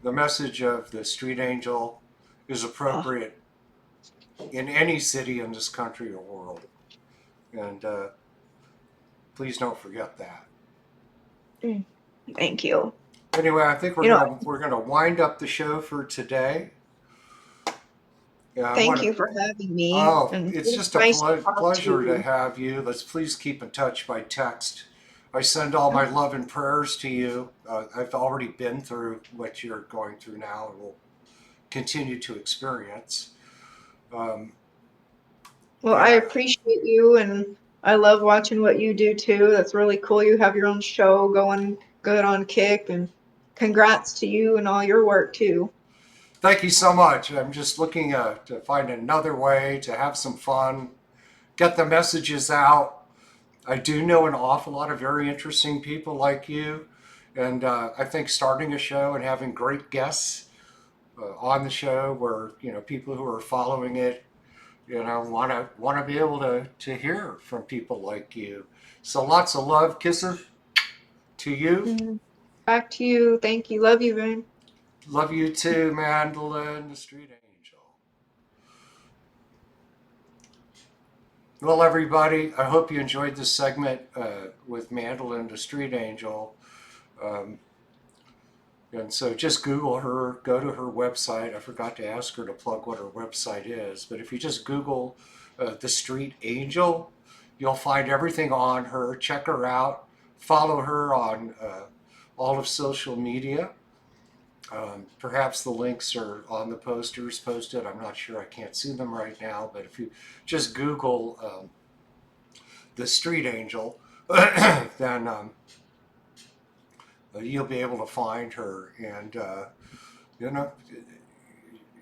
the message of the street angel is Oh, appropriate in any city in this country or world. And please don't forget that. mm, thank you. Anyway, I think You know, we're gonna wind up the show for today. Yeah, I thank want to. you for having me. Oh, And it's it's just a nice to talk to pleasure to you. have you. Let's please keep in touch by text. I send all my love and prayers to you. I've already been through what you're going through now and will continue to experience. Um, Well, I and appreciate you, and I love watching what you do too. That's really cool. You have your own show going good on Kick, and congrats to you and all your work too. thank you so much. I'm just looking to find another way to have some fun, get the messages out. I do know an awful lot of very interesting people like you. And I think starting a show and having great guests on the show where, people who are following it, want to be able to hear from people like you. So lots of love, kisses to you. Mm. Back to you. Thank you. Love you, Vin. Love you too, Mandelynn, the street angel. Well, everybody, I hope you enjoyed this segment with Mandelynn, the street angel. Um, and so just Google her, go to her website. I forgot to ask her to plug what her website is, but if you just Google the street angel, you'll find everything on her. Check her out. Follow her on all of social media. Perhaps the links are on the posters posted. I'm not sure. I can't see them right now. But if you just Google the street angel, then you'll be able to find her. And,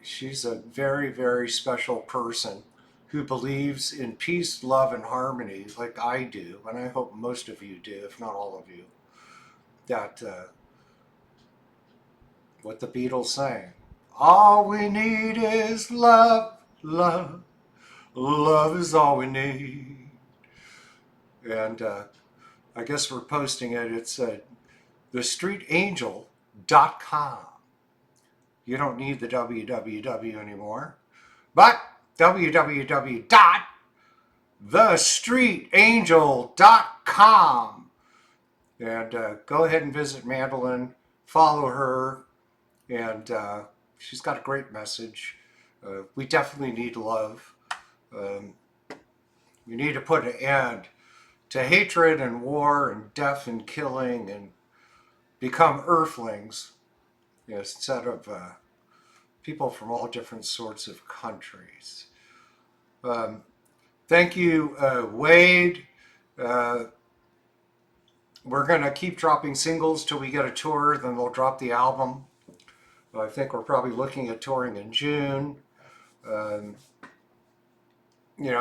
she's a very, very special person who believes in peace, love, and harmony like I do. And I hope most of you do, if not all of you. That what the Beatles sang. All we need is love, love, love is all we need. And I guess we're posting it. It's thestreetangel.com. You don't need the www anymore, but www.thestreetangel.com. And go ahead and visit Mandelynn, follow her, and she's got a great message. We definitely need love. Um, we need to put an end to hatred and war and death and killing and become earthlings instead of people from all different sorts of countries. Thank you, Wade. We're going to keep dropping singles till we get a tour, then we'll drop the album. I think we're probably looking at touring in June. Um,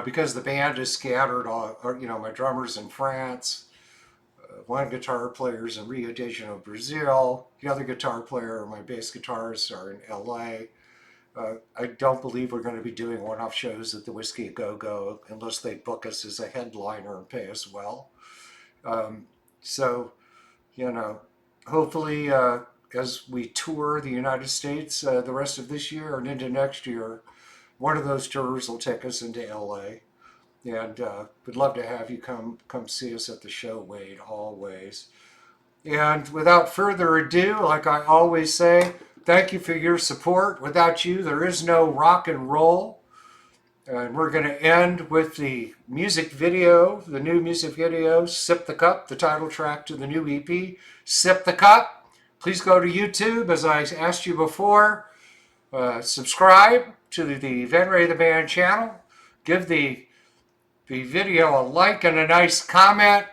because the band is scattered, my drummer's in France, one guitar player's in Rio de Janeiro, Brazil, the other guitar player, my bass guitarists are in LA. I don't believe we're going to be doing one-off shows at the Whiskey A Go-Go unless they book us as a headliner and pay us well. So, hopefully as we tour the United States the rest of this year and into next year, one of those tours will take us into LA. And we'd love to have you come see us at the show, Wade, always. And without further ado, like I always say, thank you for your support. Without you, there is no rock and roll. And we're going to end with the music video, the new music video, Sip the Cup, the title track to the new EP, Sip the Cup. Please go to YouTube, as I asked you before. Subscribe to the Venrez the Band channel. Give the video a like and a nice comment.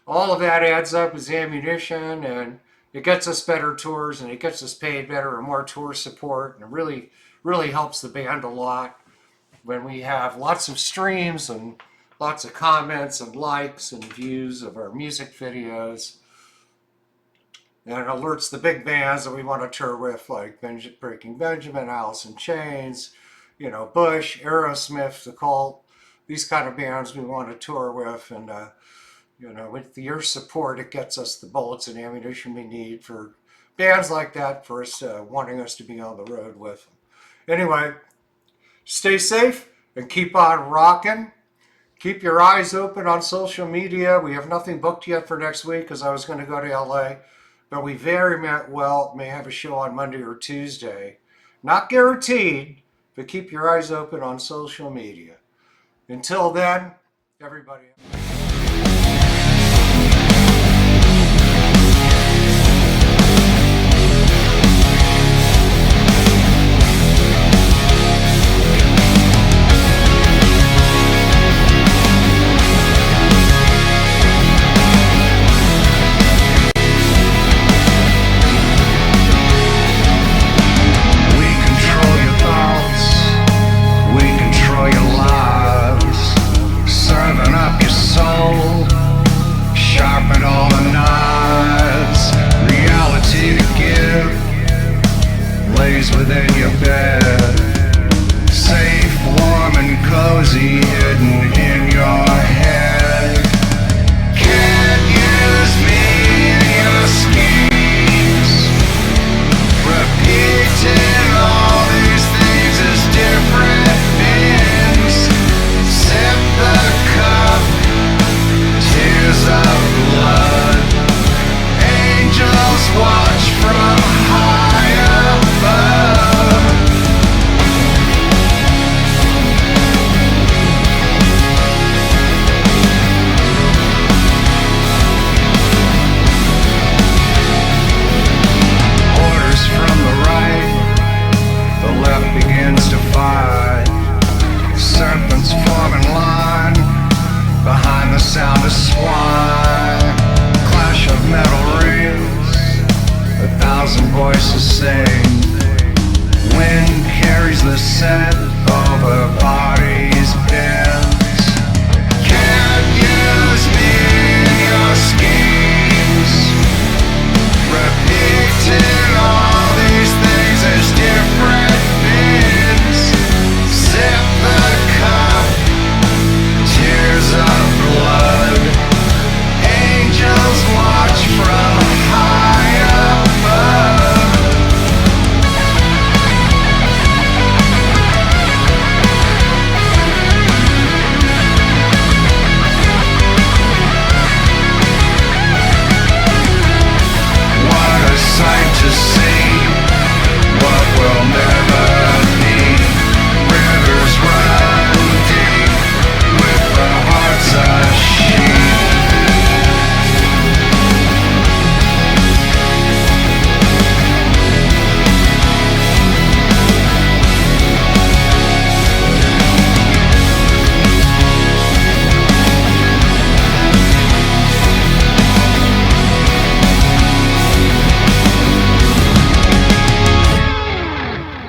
All of that adds up as ammunition, and it gets us better tours, and it gets us paid better and more tour support, and it really, really helps the band a lot when we have lots of streams and lots of comments and likes and views of our music videos. And it alerts the big bands that we want to tour with, like Breaking Benjamin, Alice in Chains, Bush, Aerosmith, The Cult, these kind of bands we want to tour with, and with your support, it gets us the bullets and ammunition we need for bands like that, for us wanting us to be on the road with them. Anyway, stay safe and keep on rocking. Keep your eyes open on social media. We have nothing booked yet for next week because I was going to go to LA, but we very well may have a show on Monday or Tuesday. Not guaranteed, but keep your eyes open on social media. Until then, everybody. Sharpen all the knives. Reality to give lays within your bed. Safe, warm, and cozy, hidden in your head. Can't use me in your schemes. Repeating all these things as different means. Sip the cup. Tears of blood. Angels watch from high above. Orders from the right, the left begins to fight. Serpents form in line behind the sound of swine. Clash of metal rings, 1,000 voices sing. Wind carries the scent over bodies bent. Can't use me in your schemes. Repeating all these things as different means. Sip the cup. Tears of blood. Angels watch from high above. What a sight to see. What will never be. Rivers run deep with the hearts of sheep.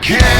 Can't